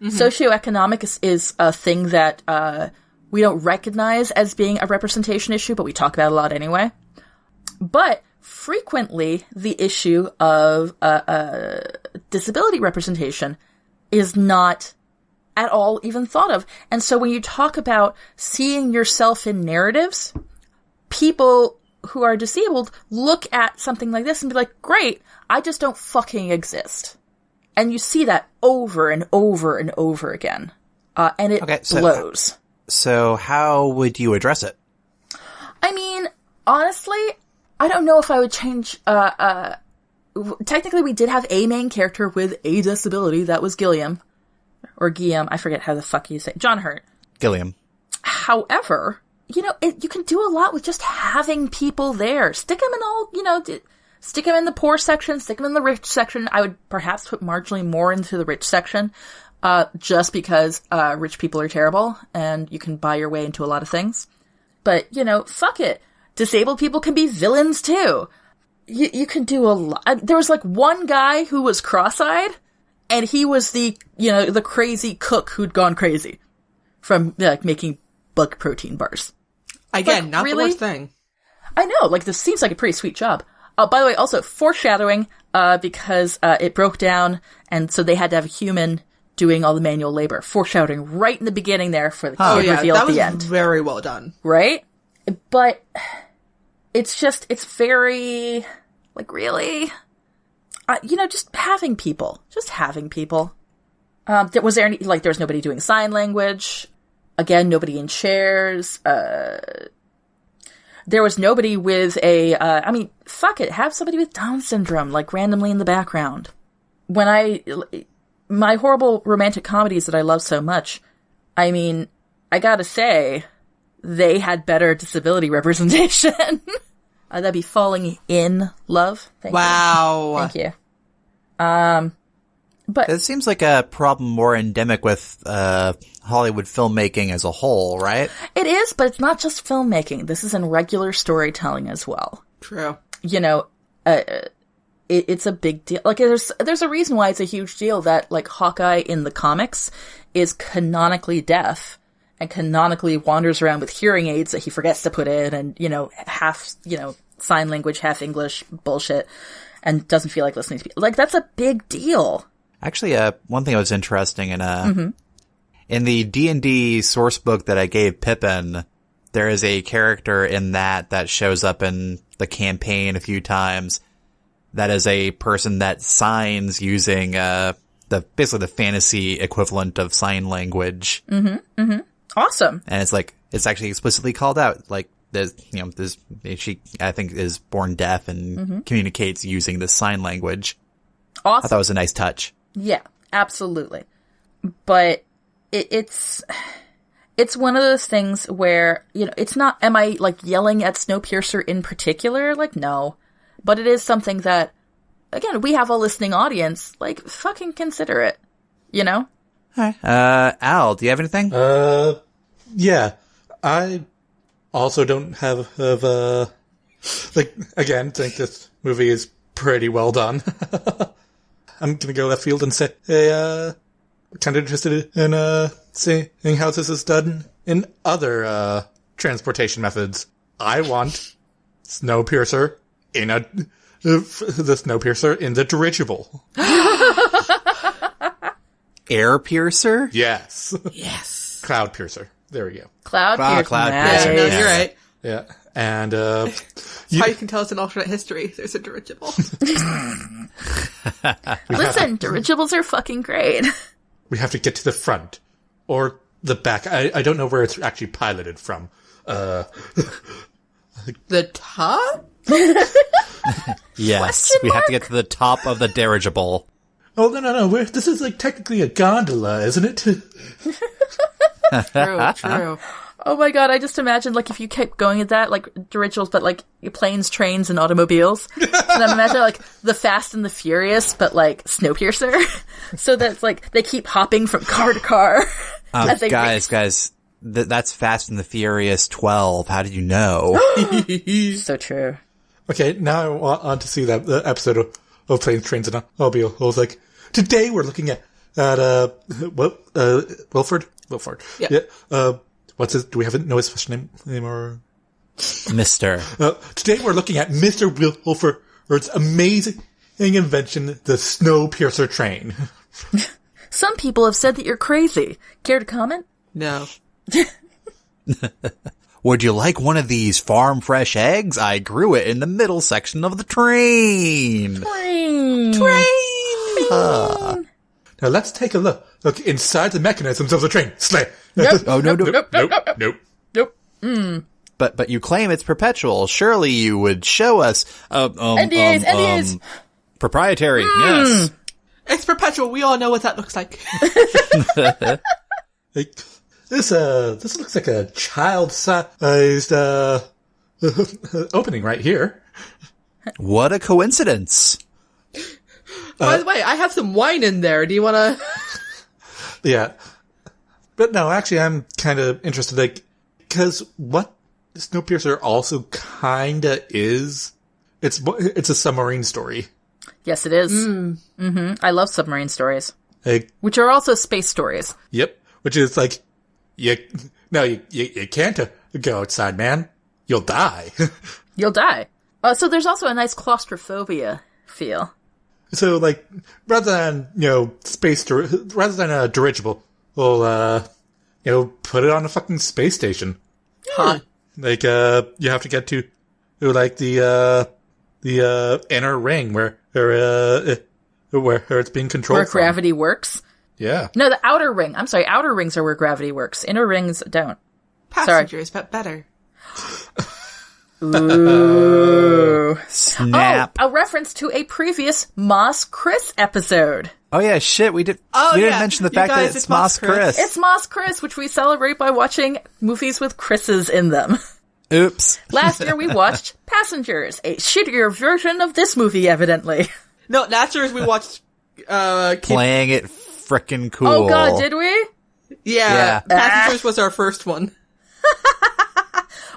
Mm-hmm. Socioeconomic is a thing that, we don't recognize as being a representation issue, but we talk about a lot anyway. But frequently, the issue of disability representation is not at all even thought of. And so when you talk about seeing yourself in narratives, people who are disabled look at something like this and be like, great, I just don't fucking exist. And you see that over and over and over again. And it blows. So how would you address it? I mean, honestly, I don't know if I would change, technically we did have a main character with a disability, that was Gilliam. Or Guillaume, I forget how the fuck you say. John Hurt. Gilliam. However, you can do a lot with just having people there. Stick them in all, stick them in the poor section, stick them in the rich section. I would perhaps put marginally more into the rich section, just because, rich people are terrible and you can buy your way into a lot of things. But, fuck it. Disabled people can be villains too. You can do a lot. There was like one guy who was cross-eyed, and he was the crazy cook who'd gone crazy from making bug protein bars. Again, not really? The worst thing. I know, this seems like a pretty sweet job. By the way, also foreshadowing, because it broke down, and so they had to have a human doing all the manual labor. Foreshadowing right in the beginning there for the kid reveal at the end. That was very well done. Right? But it's very, really? Just having people. Just having people. Was there any, there was nobody doing sign language. Again, nobody in chairs. There was nobody with fuck it, have somebody with Down syndrome, like, randomly in the background. My horrible romantic comedies that I love so much, I mean, I gotta say, they had better disability representation. That'd be Falling in Love. Thank Wow. you. Thank you. But It seems like a problem more endemic with Hollywood filmmaking as a whole, right? it is, but it's not just filmmaking. This is in regular storytelling as well. True. You know, it's a big deal. Like, there's a reason why it's a huge deal that, like, Hawkeye in the comics is canonically deaf and canonically wanders around with hearing aids that he forgets to put in, and, you know, half, you know, sign language, half English bullshit, and doesn't feel like listening to people. Like, that's a big deal. Actually, one thing that was interesting in the D&D source book that I gave Pippin, there is a character in that shows up in the campaign a few times. That is a person that signs using basically the fantasy equivalent of sign language. Awesome. And it's actually explicitly called out. Like, she, I think, is born deaf and communicates using this sign language. Awesome. I thought that was a nice touch. Yeah, absolutely. But it's one of those things where, you know, it's not, am I, like, yelling at Snowpiercer in particular? Like, no. But it is something that, again, we have a listening audience. Like, fucking consider it. You know? Hi. Al, do you have anything? Yeah. I also don't have again, think this movie is pretty well done. I'm gonna go left field and say, kind of interested in, seeing how this is done in other, transportation methods. I want Snowpiercer the Snowpiercer in the dirigible. Air Piercer? Yes. Yes. Cloud Piercer. There we go. Cloud Piercer. Cloud Nice. Piercer. No, Yeah. you're right. Yeah. And, That's how you can tell it's an alternate history. There's a dirigible. Listen, dirigibles are fucking great. we have to get to the front. Or the back. I don't know where it's actually piloted from. The top? Yes. We have to get to the top of the dirigible. Oh, no. This is, like, technically a gondola, isn't it? True. Oh my god, I just imagined, like, if you kept going at that, like, dirigibles, but, like, planes, trains, and automobiles. And I'm imagining, like, the Fast and the Furious, but, like, Snowpiercer. So that's, like, they keep hopping from car to car. as they Guys, that's Fast and the Furious 12. How did you know? So true. Okay, now I want to see that episode of Planes, Trains, and Automobiles. I was like, today we're looking at Wilford? Wilford. Yeah. What's his, do we know his first name or? Mr. Today we're looking at Mr. Wilford's amazing invention, the Snowpiercer train. Some people have said that you're crazy. Care to comment? No. Would you like one of these farm fresh eggs? I grew it in the middle section of the train. Train! Now let's take a look inside the mechanisms of the train. Slay. Nope. Oh, no. Nope. But you claim it's perpetual. Surely you would show us. NDAs. Proprietary, yes. It's perpetual. We all know what that looks like. This looks like a child-sized, opening right here. What a coincidence. By the way, I have some wine in there. Do you want to? Yeah. But no, actually, I'm kind of interested, like, because what Snowpiercer also kinda is, it's a submarine story. Yes, it is. Mm-hmm. I love submarine stories. Like, Which are also space stories. yep. Which is like, you can't go outside, man. You'll die. You'll die. So there's also a nice claustrophobia feel. So, like, rather than, rather than a dirigible, we'll, put it on a fucking space station. Huh. Like, you have to get to, like, the inner ring where it's being controlled Where from. gravity works. Yeah. No, the outer ring. I'm sorry, outer rings are where gravity works. Inner rings don't. Passengers, but better. Ooh. Snap. Oh, a reference to a previous Moss Chris episode. Oh yeah, shit, we didn't mention the You fact guys, that it's Moss Chris. It's Moss Chris, which we celebrate by watching movies with Chris's in them. Oops. Last year we watched Passengers, a shittier version of this movie, evidently. No, last year we watched, Playing it frickin' cool. Oh god, did we? Yeah. Passengers was our first one.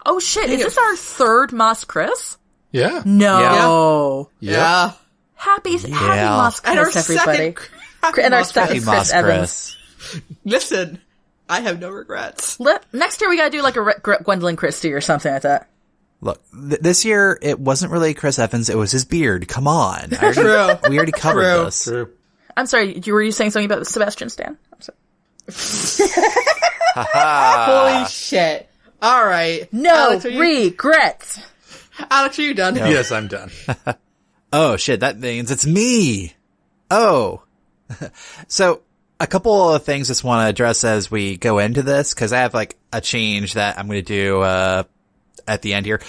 Oh shit, is this our third Moss Chris? Yeah. No. Yeah. Happy Moss And our Chris, everybody. second, And our Moss second Chris. Moss Chris Evans. Chris. Listen, I have no regrets. Next year we gotta do like a Gwendolyn Christie or something like that. Look, this year it wasn't really Chris Evans, it was his beard. Come on. True. We already covered True. this. True. I'm sorry, were you saying something about Sebastian Stan? I'm sorry. Holy shit. Alright. No Alex, regrets. Alex, are you done? Yes, I'm done. Oh shit, that means it's me. Oh. So, a couple of things I just want to address as we go into this, because I have like a change that I'm going to do at the end here.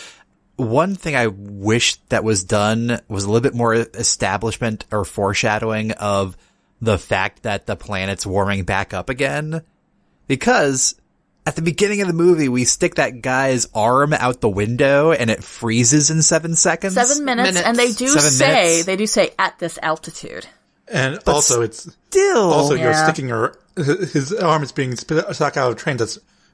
One thing I wish that was done was a little bit more establishment or foreshadowing of the fact that the planet's warming back up again. Because at the beginning of the movie, we stick that guy's arm out the window and it freezes in 7 seconds. 7 minutes, and they do 7 minutes. say at this altitude. And But also, it's Still. also you're Yeah. sticking his arm is being stuck out of a train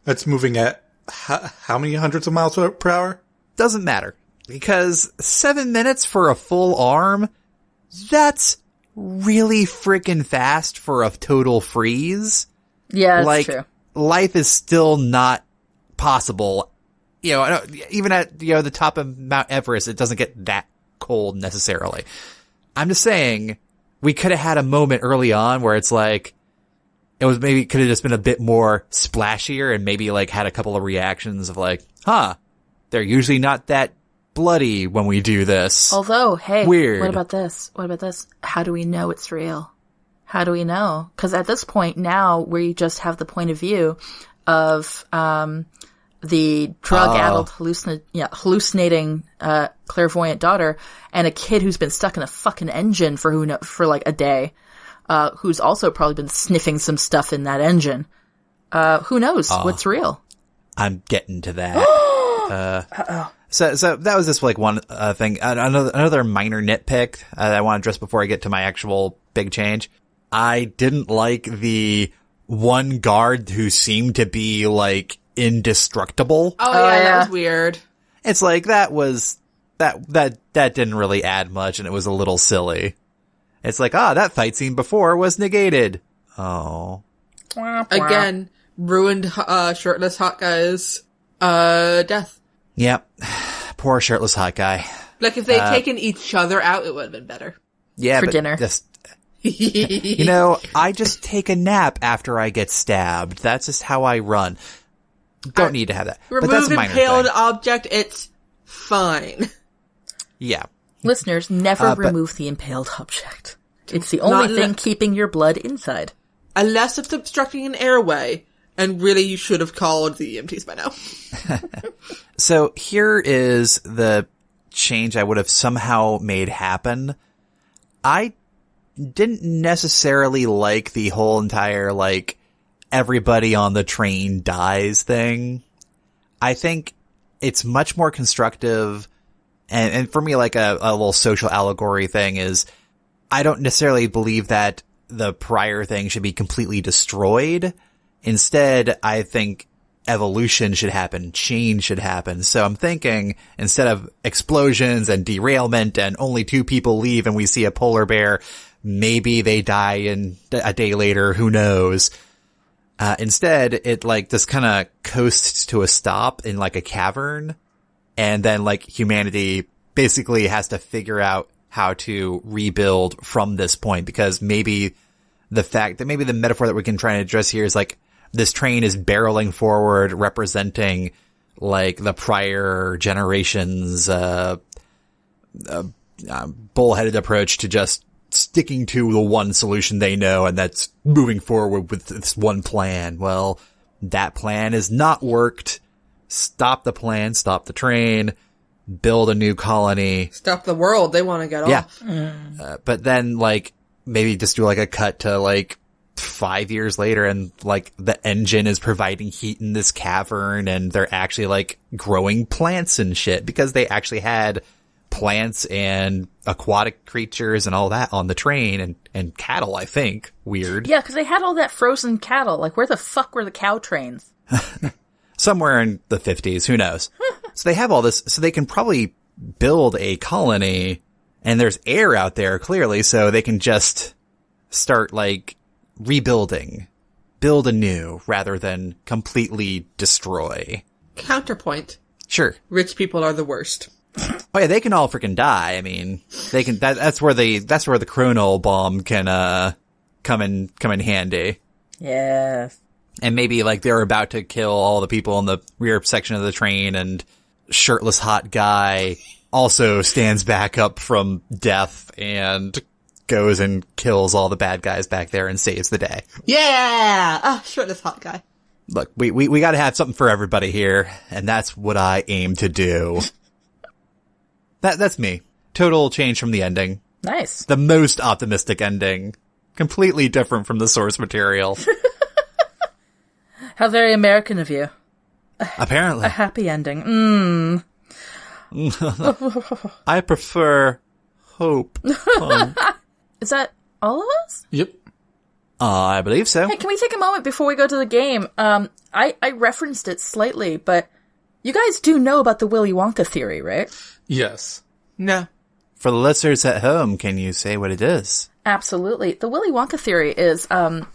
that's moving at how many hundreds of miles per hour? Doesn't matter. Because 7 minutes for a full arm, that's really freaking fast for a total freeze. Yeah, that's Like, true. life is still not possible. You know, even at, the top of Mount Everest, it doesn't get that cold necessarily. I'm just saying, we could have had a moment early on where it's like, could have just been a bit more splashier and maybe like had a couple of reactions of like, they're usually not that bloody when we do this. Although, hey, Weird. what about this? What about this? How do we know it's real? How do we know? Because at this point now, we just have the point of view of the drug-addled, hallucinating clairvoyant daughter, and a kid who's been stuck in a fucking engine for like a day, who's also probably been sniffing some stuff in that engine. Who knows what's real? I'm getting to that. So that was just like one thing. Another minor nitpick that I want to address before I get to my actual big change. I didn't like the one guard who seemed to be like indestructible. Oh, yeah, that was weird. It's like that didn't really add much, and it was a little silly. It's like, that fight scene before was negated. Oh. Again, ruined shirtless hot guy's death. Yep. Poor shirtless hot guy. Like, if they'd taken each other out, it would have been better. Yeah, For but dinner. I just take a nap after I get stabbed. That's just how I run. Don't need to have that. But that's Remove a minor impaled thing. object, it's fine. Yeah. Listeners, never but- remove the impaled object. It's the only Not thing le- keeping your blood inside. Unless it's obstructing an airway. And really, you should have called the EMTs by now. So here is the change I would have somehow made happen. I didn't necessarily like the whole entire, like, everybody on the train dies thing. I think it's much more constructive. And for me, like a little social allegory thing is, I don't necessarily believe that the prior thing should be completely destroyed. Instead, I think evolution should happen, change should happen. So I'm thinking, instead of explosions and derailment and only 2 people leave and we see a polar bear, maybe they die in a day later, who knows. Instead, it like just kind of coasts to a stop in like a cavern. And then like humanity basically has to figure out how to rebuild from this point, because maybe the metaphor that we can try and address here is like, this train is barreling forward, representing like the prior generation's bullheaded approach to just sticking to the one solution they know, and that's moving forward with this one plan. Well, that plan has not worked. Stop the plan, stop the train. build a new colony. Stop the world. They want to get off. But then, like, maybe just do, like, a cut to, like, 5 years later, and, like, the engine is providing heat in this cavern, and they're actually, like, growing plants and shit, because they actually had plants and aquatic creatures and all that on the train, and cattle, I think. Weird. Yeah, because they had all that frozen cattle. Like, where the fuck were the cow trains? Somewhere in the 50s, who knows? So they have all this, so they can probably build a colony, and there's air out there, clearly, so they can just start, like, rebuilding. Build anew, rather than completely destroy. Counterpoint. Sure. Rich people are the worst. Oh yeah, they can all freaking die. I mean, they can, that's where the chronal bomb can, come in handy. Yes. And maybe, like, they're about to kill all the people in the rear section of the train, and shirtless hot guy also stands back up from death and goes and kills all the bad guys back there and saves the day. Yeah! Ah, shirtless hot guy. Look, we gotta have something for everybody here, and that's what I aim to do. That's me. Total change from the ending. Nice. The most optimistic ending. Completely different from the source material. How very American of you. Apparently. A happy ending. I prefer hope. Is that all of us? Yep. I believe so. Hey, can we take a moment before we go to the game? I referenced it slightly, but you guys do know about the Willy Wonka theory, right? Yes. No. For the listeners at home, can you say what it is? Absolutely. The Willy Wonka theory is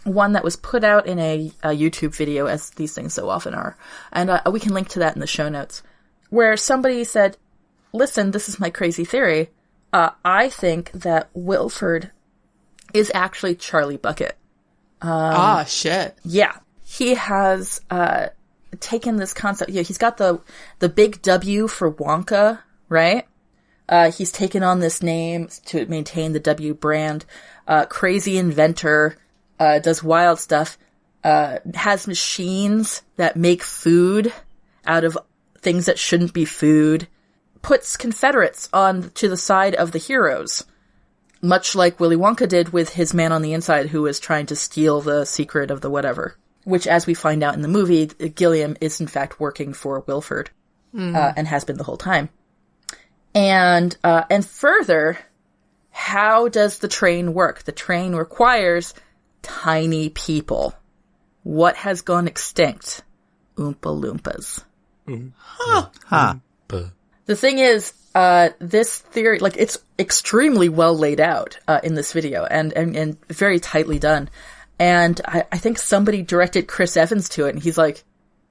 one that was put out in a YouTube video, as these things so often are. And we can link to that in the show notes. Where somebody said, listen, this is my crazy theory. I think that Wilford is actually Charlie Bucket. Shit. Yeah. He has taken this concept. Yeah, he's got the big W for Wonka, right? He's taken on this name to maintain the W brand. Crazy inventor, does wild stuff, has machines that make food out of things that shouldn't be food, puts Confederates on to the side of the heroes, much like Willy Wonka did with his man on the inside who was trying to steal the secret of the whatever, which, as we find out in the movie, Gilliam is in fact working for Wilford, and has been the whole time. And further, how does the train work? The train requires tiny people. What has gone extinct? Oompa Loompas. The thing is, this theory, like, it's extremely well laid out, in this video and very tightly done. And I think somebody directed Chris Evans to it, and he's like,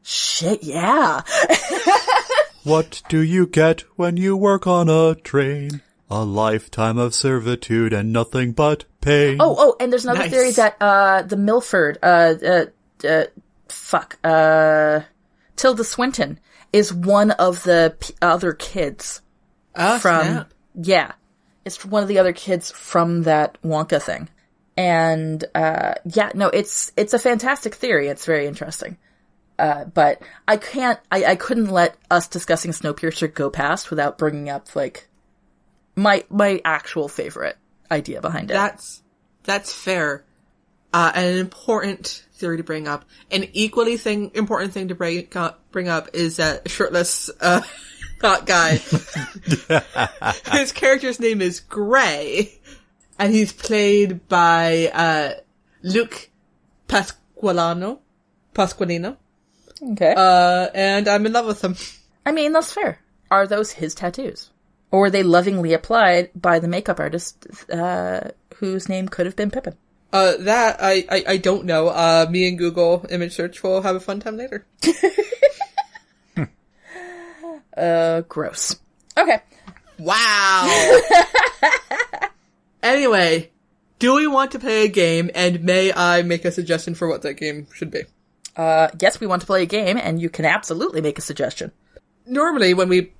shit, yeah. What do you get when you work on a train? A lifetime of servitude and nothing but pain. Oh, and there's another theory that, the Milford, Tilda Swinton is one of the other kids from, snap. Yeah, it's one of the other kids from that Wonka thing. And, it's a fantastic theory. It's very interesting. But I couldn't let us discussing Snowpiercer go past without bringing up, like, my actual favorite idea behind it. That's fair. And an important theory to bring up. An equally important thing to bring up is that shirtless, hot guy. His character's name is Gray, and he's played by, Luke Pasqualino. Okay. And I'm in love with him. I mean, that's fair. Are those his tattoos? Or were they lovingly applied by the makeup artist, whose name could have been Pippin? That, I don't know. Me and Google image search will have a fun time later. Gross. Okay. Wow. Anyway, do we want to play a game, and may I make a suggestion for what that game should be? Yes, we want to play a game, and you can absolutely make a suggestion. Normally, when we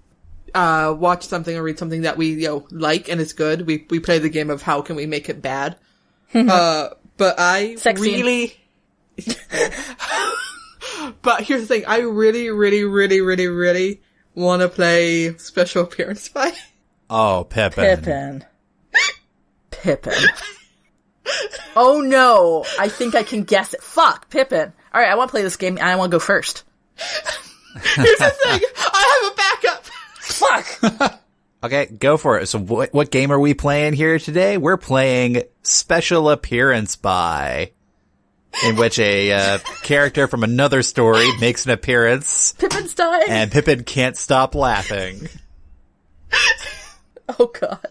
watch something or read something that we like and it's good, we play the game of how can we make it bad. But I Sexy. really... But here's the thing, I really, really, really, really, really Want to play special appearance by? Oh, Pippin. Oh no, I think I can guess it. Fuck, Pippin. Alright, I want to play this game and I want to go first. Here's the thing, I have a backup! Fuck! Okay, go for it. So what game are we playing here today? We're playing Special Appearance By, in which a character from another story makes an appearance. Pippin's dying. And Pippin can't stop laughing. Oh god.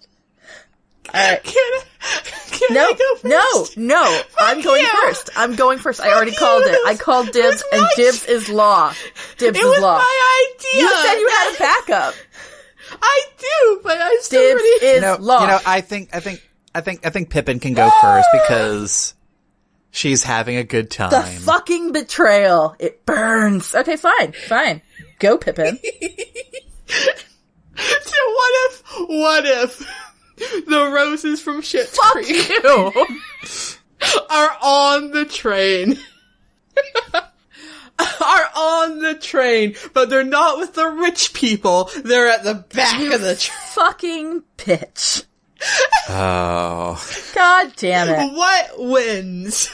Alright. Can I go first? No. I'm going first. I already called it. I called dibs, and dibs is law. Dibs It is was law. my idea! You said you had a backup. I do, but I'm still Dibs ready. is law. I think Pippin can go first because she's having a good time. The fucking betrayal. It burns. Okay, fine. Go, Pippin. So what if the roses from Schitt's Fuck Creek you. are on the train? Are on the train, but they're not with the rich people. They're at the back of the train. Fucking bitch. Oh. God damn it. What wins?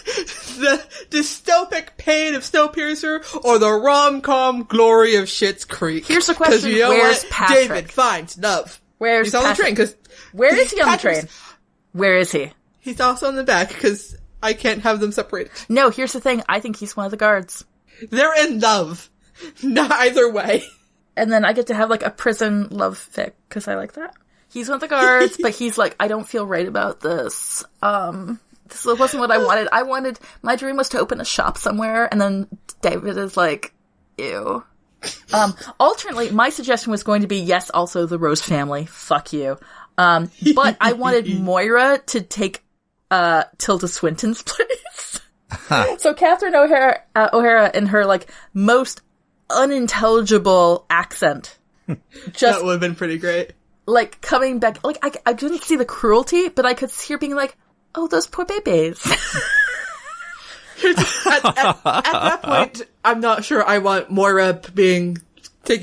The dystopic pain of Snowpiercer or the rom-com glory of Schitt's Creek? Here's the question, 'Cause you know where's what? Patrick? David finds love. Where's He's on Patrick? the train, because... Where is he on the train? Where is he? He's also in the back, because I can't have them separated. No, here's the thing. I think he's one of the guards. They're in love. Neither way. And then I get to have, like, a prison love fic, because I like that. He's one of the guards, but he's like, I don't feel right about this. This wasn't what I wanted. My dream was to open a shop somewhere, and then David is like, ew. Alternately, my suggestion was going to be, yes, also the Rose family. Fuck you. But I wanted Moira to take, Tilda Swinton's place. So Catherine O'Hara in her, like, most unintelligible accent. Just, That would have been pretty great. like, coming back, like, I didn't see the cruelty, but I could see her being like, oh, those poor babies. At that point, I'm not sure I want Moira taking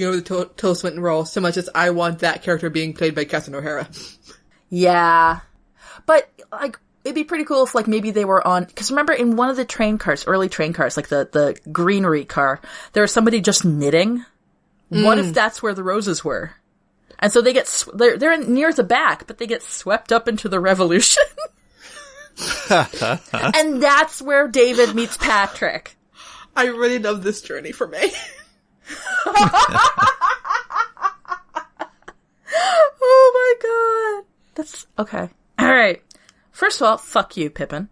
over the Tilda Swinton role so much as I want that character being played by Catherine O'Hara. Yeah. But, like, it'd be pretty cool if, like, maybe they were on, because remember in one of the train cars, early train cars, like the greenery car, there was somebody just knitting. What if that's where the roses were? And so they get, they're near the back, but they get swept up into the revolution. And that's where David meets Patrick. I really love this journey for me. Oh my god. That's, okay. Alright. First of all, fuck you, Pippin.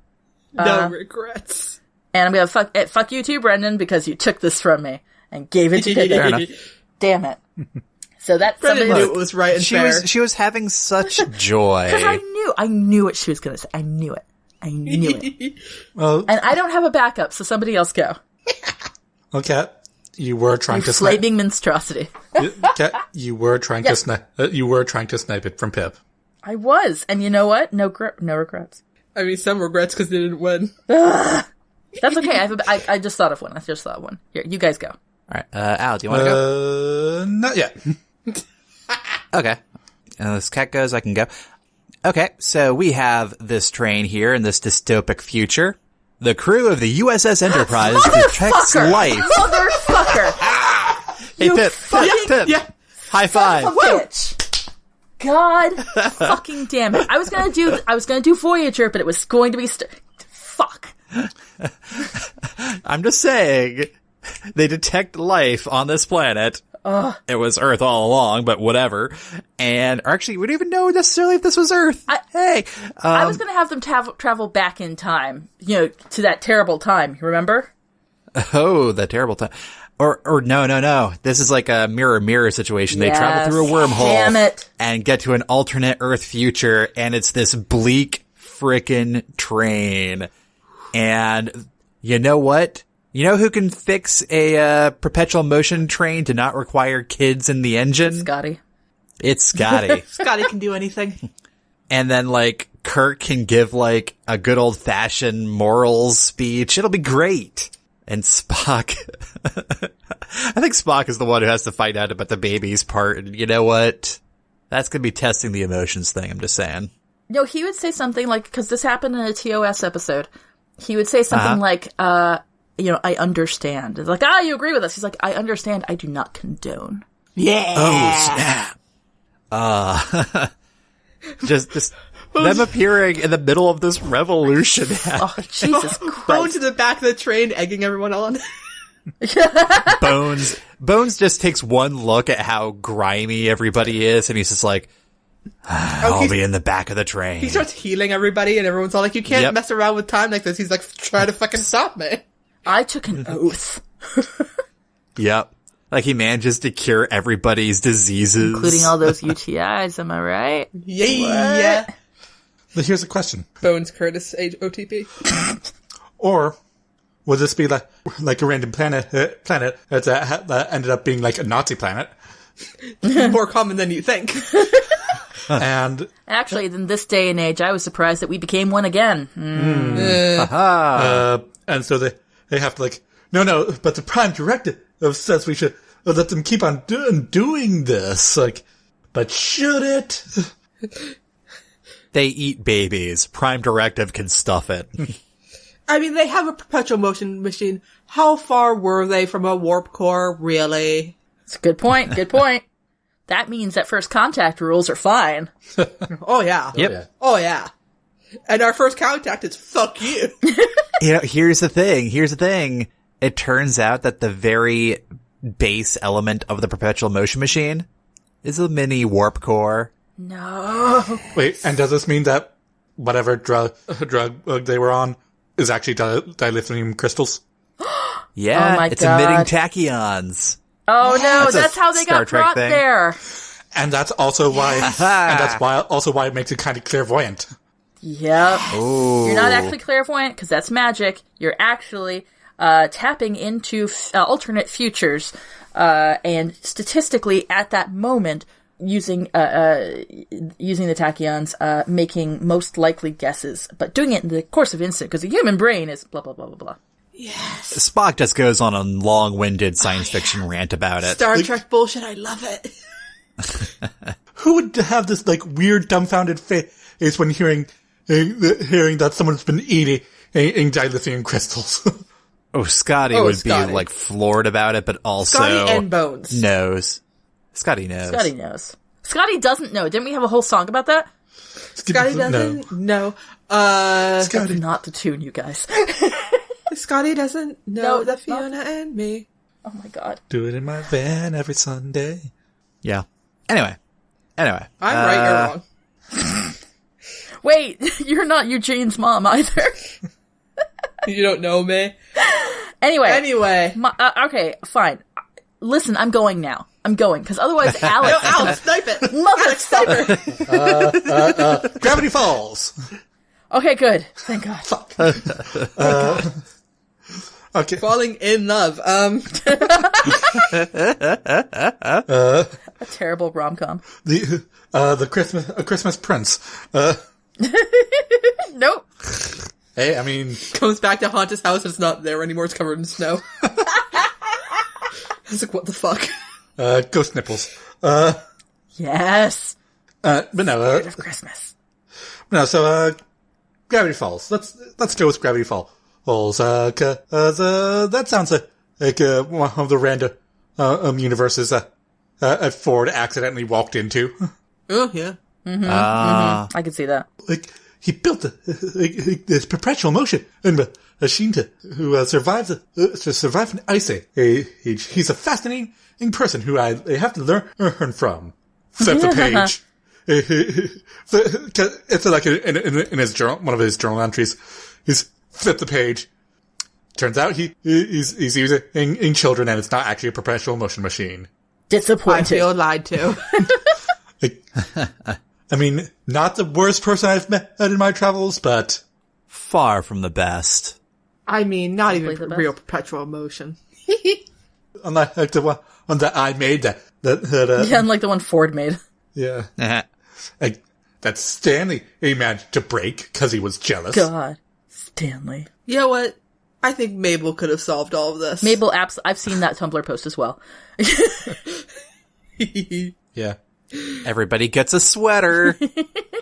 No regrets. And I'm gonna fuck you too, Brendan, because you took this from me and gave it to Pippin. Damn it. So that's Brendan somebody knew it was right and fair. She was having such joy. because I knew what she was gonna say. I knew it. Well, And I don't have a backup, so somebody else go. okay. You were trying to snipe. Flaming monstrosity. Kat, you were trying to snipe. You were trying to snipe it from Pip. I was, and you know what? No regrets. I mean, some regrets because they didn't win. That's okay. I just thought of one. Here, you guys go. All right, Al, do you want to go? Not yet. Okay. As Cat goes, I can go. Okay, so we have this train here in this dystopic future. The crew of the USS Enterprise detects life. Motherfucker! Hey, Pip, Pip, Yeah. high five. Bitch. God fucking damn it. I was gonna do Voyager, but it was going to be fuck. I'm just saying, they detect life on this planet. It was Earth all along, but whatever. And actually, we don't even know necessarily if this was Earth. I was going to have them travel back in time, to that terrible time. You remember? Oh, that terrible time. Or no. This is like a mirror situation. They travel through a wormhole. Damn it. And get to an alternate Earth future, and it's this bleak frickin' train. And you know what? You know who can fix a perpetual motion train to not require kids in the engine? Scotty. It's Scotty. Scotty can do anything. And then, like, Kirk can give, like, a good old-fashioned morals speech. It'll be great. And Spock. I think Spock is the one who has to find out about the baby's part, and you know what? That's gonna be testing the emotions thing, I'm just saying. No, he would say something like, because this happened in a TOS episode, he would say something like, I understand. It's like, you agree with us. He's like, I understand, I do not condone. Yeah. Oh, snap. Just them appearing in the middle of this revolution. Oh, Jesus Christ. Bones to the back of the train, egging everyone on. Bones just takes one look at how grimy everybody is, and he's just like, I'll be in the back of the train. He starts healing everybody, and everyone's all like, you can't mess around with time like this. He's like, try to fucking stop me. I took an oath. Yep. Like, he manages to cure everybody's diseases. Including all those UTIs, am I right? Yeah. But here's a question. Bones Curtis OTP. Or would this be like a random planet that ended up being like a Nazi planet? More common than you think. And actually, in this day and age, I was surprised that we became one again. And so they have to like, no, but the Prime Directive says we should let them keep on doing this. Like, but should it? They eat babies. Prime Directive can stuff it. I mean, they have a perpetual motion machine. How far were they from a warp core, really? It's a good point. Good point. That means that first contact rules are fine. Oh, yeah. Yep. Oh, yeah. And our first contact is fuck you. Here's the thing. It turns out that the very base element of the perpetual motion machine is a mini warp core. No. Wait, and does this mean that whatever drug they were on is actually dilithium crystals? Yeah, oh my it's God. emitting tachyons. Oh no, That's how they Star got Trek brought thing. there. And that's also why it makes it kind of clairvoyant. Yep. Ooh. You're not actually clairvoyant because that's magic. You're actually tapping into alternate futures, and statistically at that moment using the tachyons, making most likely guesses, but doing it in the course of instant because the human brain is blah blah blah blah blah. Yes. Spock just goes on a long-winded science fiction rant about it. Star Trek bullshit, I love it. Who would have this like weird dumbfounded face when hearing that someone's been eating dilithium crystals? Oh, Scotty would be like floored about it, but also Scotty and Bones knows. Scotty knows. Scotty knows. Scotty doesn't know. Didn't we have a whole song about that? Scotty doesn't know. Scotty. That's not the tune, you guys. Scotty doesn't know that Fiona and me. Oh my God. Do it in my van every Sunday. Yeah. Anyway. I'm right, you're wrong. Wait, you're not Eugene's mom either. You don't know me. Anyway. Okay, fine. Listen, I'm going now. I'm going, because otherwise Alex... No, Alex, snipe it! Mother sniper! Gravity Falls! Okay, good. Thank God. Fuck. Okay. Falling in love. A terrible rom-com. The Christmas Prince. Nope. Hey, I mean... Comes back to haunt his house, it's not there anymore, it's covered in snow. It's like, what the fuck? Ghost nipples. Yes. But no, Spirit of Christmas. No, so, Gravity Falls. Let's go with Gravity Falls. That sounds like one of the random universes Ford accidentally walked into. Oh, yeah. I can see that. Like, he built this perpetual motion machine who survives an ice age. He's a fascinating person who I have to learn from. Flip the page. It's like in his journal, one of his journal entries. He's flipped the page. Turns out he's using children, and it's not actually a perpetual motion machine. Disappointed. I feel lied to. I mean, not the worst person I've met in my travels, but far from the best. I mean, not Simply even the best. real perpetual motion. unlike the one that I made Yeah, unlike the one Ford made. yeah, that Stanley he managed to break because he was jealous. God. Stanley. You know what? I think Mabel could have solved all of this. Mabel, I've seen that Tumblr post as well. Yeah. Everybody gets a sweater,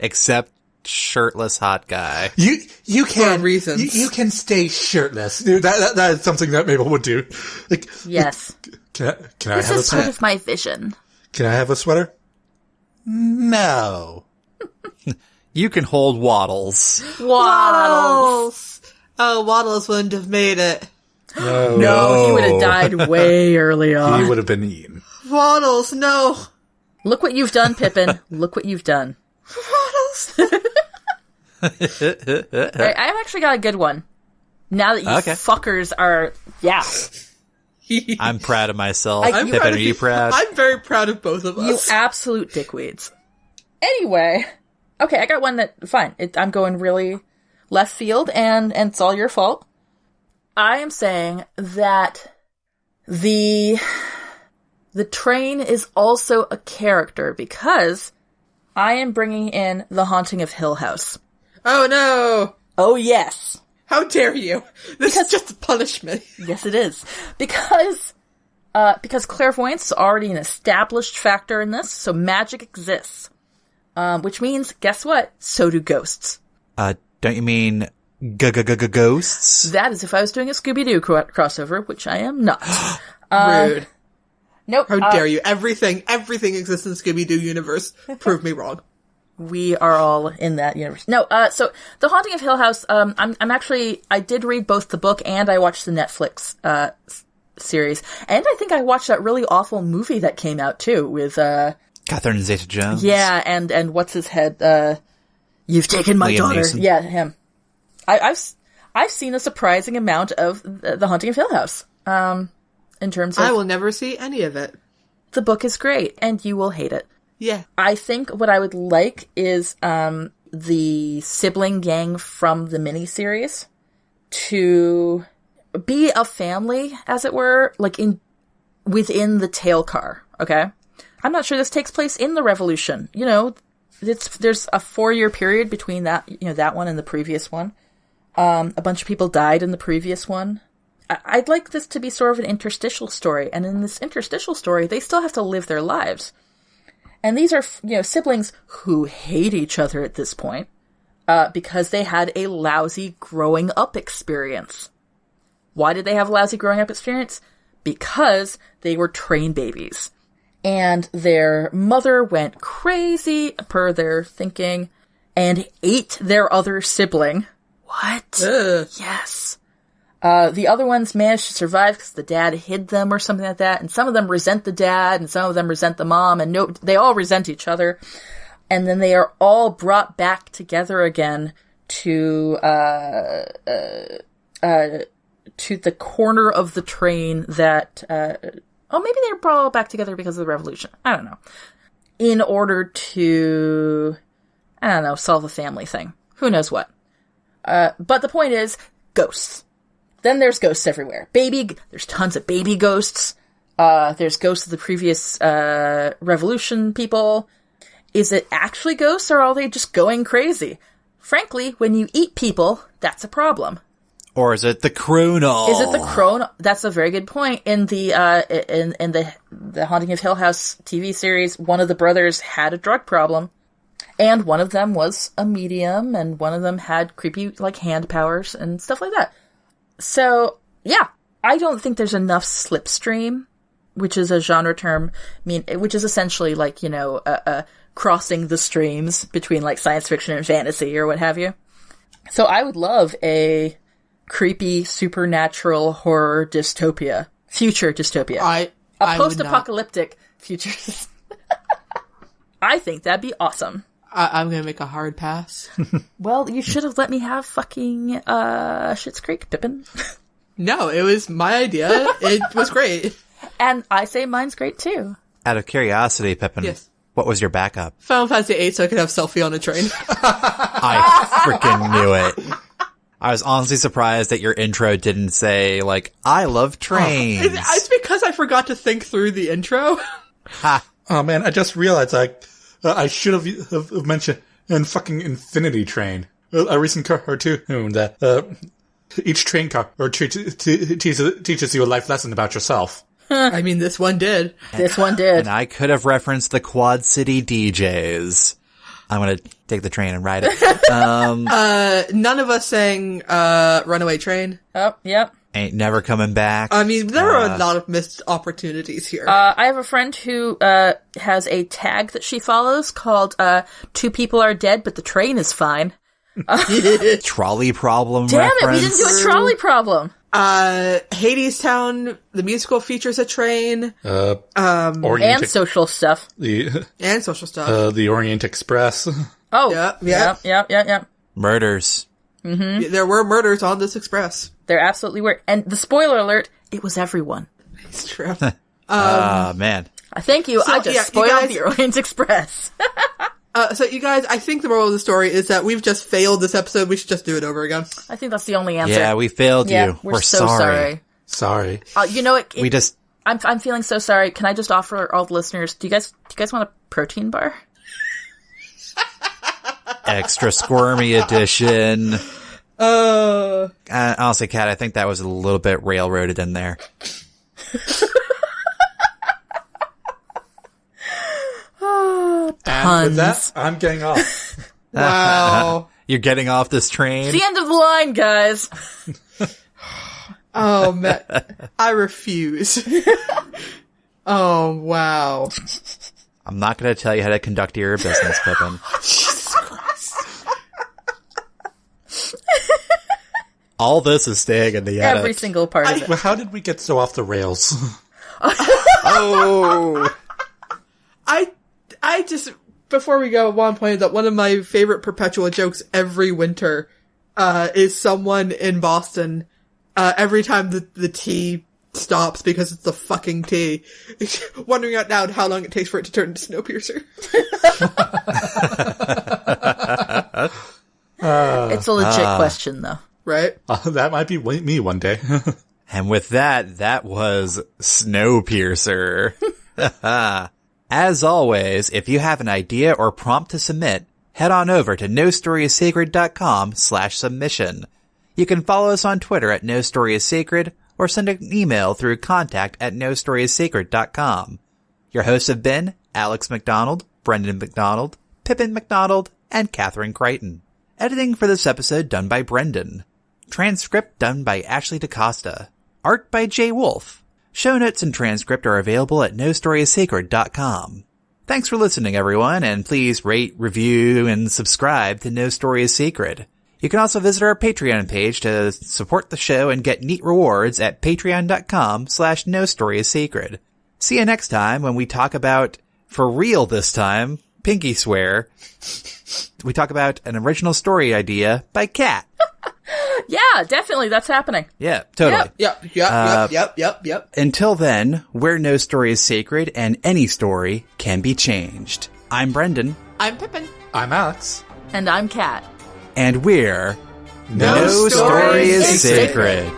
except shirtless hot guy. You can reasons. You can stay shirtless. That is something that Mabel would do. Like, Yes. can I have a This is sweater? part of my vision. Can I have a sweater? No. You can hold Waddles. Waddles! Oh, Waddles wouldn't have made it. No, he would have died way early on. He would have been eaten. Waddles, no! Look what you've done, Pippin. Look what you've done. Waddles! Alright, I've actually got a good one. Now that you fuckers are... Yeah. I'm proud of myself. I'm Pippin, are you proud? I'm very proud of both of You us. absolute dickweeds. Anyway. Okay, I got one that... Fine. I'm going really left field, and it's all your fault. I am saying that the train is also a character because I am bringing in The Haunting of Hill House. Oh no! Oh yes. How dare you? This is just a punishment. Yes, it is. Because clairvoyance is already an established factor in this, so magic exists. Which means, guess what? So do ghosts. Don't you mean ghosts? That is if I was doing a Scooby-Doo crossover, which I am not. Rude. Nope. How dare you? Everything exists in the Scooby-Doo universe. Prove me wrong. We are all in that universe. No, so The Haunting of Hill House, I did read both the book and I watched the Netflix, series. And I think I watched that really awful movie that came out too with, Catherine Zeta-Jones. Yeah, and what's his head, You've Taken My Liam Daughter. Neeson. Yeah, him. I've seen a surprising amount of The Haunting of Hill House, in terms of... I will never see any of it. The book is great, and you will hate it. Yeah. I think what I would like is the sibling gang from the miniseries to be a family, as it were, like within the tail car. Okay, I'm not sure this takes place in the Revolution. You know, there's a 4-year period between that one and the previous one. A bunch of people died in the previous one. I'd like this to be sort of an interstitial story, and in this interstitial story, they still have to live their lives. And these are, siblings who hate each other at this point, because they had a lousy growing up experience. Why did they have a lousy growing up experience? Because they were train babies. And their mother went crazy, per their thinking, and ate their other sibling. What? Ugh. Yes. The other ones managed to survive because the dad hid them or something like that, and some of them resent the dad, and some of them resent the mom, and they all resent each other. And then they are all brought back together again to the corner of the train that, maybe they were brought all back together because of the revolution. I don't know. In order to, solve a family thing. Who knows what. But the point is, ghosts. Then there's ghosts everywhere. There's tons of baby ghosts. There's ghosts of the previous, revolution people. Is it actually ghosts, or are they just going crazy? Frankly, when you eat people, that's a problem. Or is it the Chronal? Is it the Chronal? That's a very good point. In the, in the Haunting of Hill House TV series, one of the brothers had a drug problem. And one of them was a medium, and one of them had creepy, hand powers and stuff like that. So, yeah, I don't think there's enough slipstream, which is a genre term, which is essentially crossing the streams between science fiction and fantasy or what have you. So I would love a creepy supernatural horror dystopia, future dystopia. I post-apocalyptic future. I think that'd be awesome. I'm gonna make a hard pass. Well, you should have let me have fucking, Schitt's Creek, Pippin. No, it was my idea. It was great. And I say mine's great too. Out of curiosity, Pippin, Yes. What was your backup? Final Fantasy VIII so I could have selfie on a train. I freaking knew it. I was honestly surprised that your intro didn't say, I love trains. It's because I forgot to think through the intro. Ha. Oh man, I just realized I should have mentioned fucking Infinity Train, a recent cartoon that Each train car or teaches you a life lesson about yourself. I mean, this one did. This one did. And I could have referenced the Quad City DJs. I'm going to take the train and ride it. None of us sang Runaway Train. Oh, yep. Ain't never coming back. I mean, there are a lot of missed opportunities here. I have a friend who has a tag that she follows called 2 people are dead, but the train is fine. Trolley problem Damn reference. it, we didn't do a trolley problem. Hadestown, the musical, features a train. And social stuff. And social stuff. The Orient Express. Oh, yep. Murders. Mm-hmm. There were murders on this express. There absolutely were. And the spoiler alert, it was everyone. It's true. Man. Thank you. So, I just spoiled the Orient Express. So you guys, I think the moral of the story is that we've just failed this episode. We should just do it over again. I think that's the only answer. Yeah, we failed you. We're so sorry. Sorry. You know, we just... I'm feeling so sorry. Can I just offer all the listeners, do you guys want a protein bar? Extra squirmy edition. Honestly, Kat, I think that was a little bit railroaded in there. And with that, I'm getting off. Wow. You're getting off this train? It's the end of the line, guys. Oh, man. I refuse. Oh, wow. I'm not going to tell you how to conduct your business, Pippin. Jesus Christ. All this is staying in the edit. Every single part of it. Well, how did we get so off the rails? Oh! I just, before we go, want to point out that one of my favorite perpetual jokes every winter, is someone in Boston, every time the tea stops because it's the fucking tea, wondering out loud how long it takes for it to turn into Snowpiercer. It's a legit question, though. Right? That might be me one day. And with that was Snowpiercer. As always, if you have an idea or prompt to submit, head on over to nostoryissacred.com/submission. You can follow us on Twitter at nostoryissacred or send an email through contact@nostoryissacred.com. Your hosts have been Alex McDonald, Brendan McDonald, Pippin McDonald, and Catherine Crichton. Editing for this episode done by Brendan. Transcript done by Ashley DaCosta. Art by Jay Wolf. Show notes and transcript are available at nostoryissacred.com. Thanks for listening, everyone, and please rate, review, and subscribe to No Story is Sacred. You can also visit our Patreon page to support the show and get neat rewards at patreon.com/nostoryissacred. See you next time when we talk about, for real this time, pinky swear, we talk about an original story idea by Kat. Yeah, definitely. That's happening. Yeah, totally. Yep. Until then, we're No Story is Sacred, and any story can be changed. I'm Brendan. I'm Pippin. I'm Alex. And I'm Kat. And we're No Story is Story is Sacred.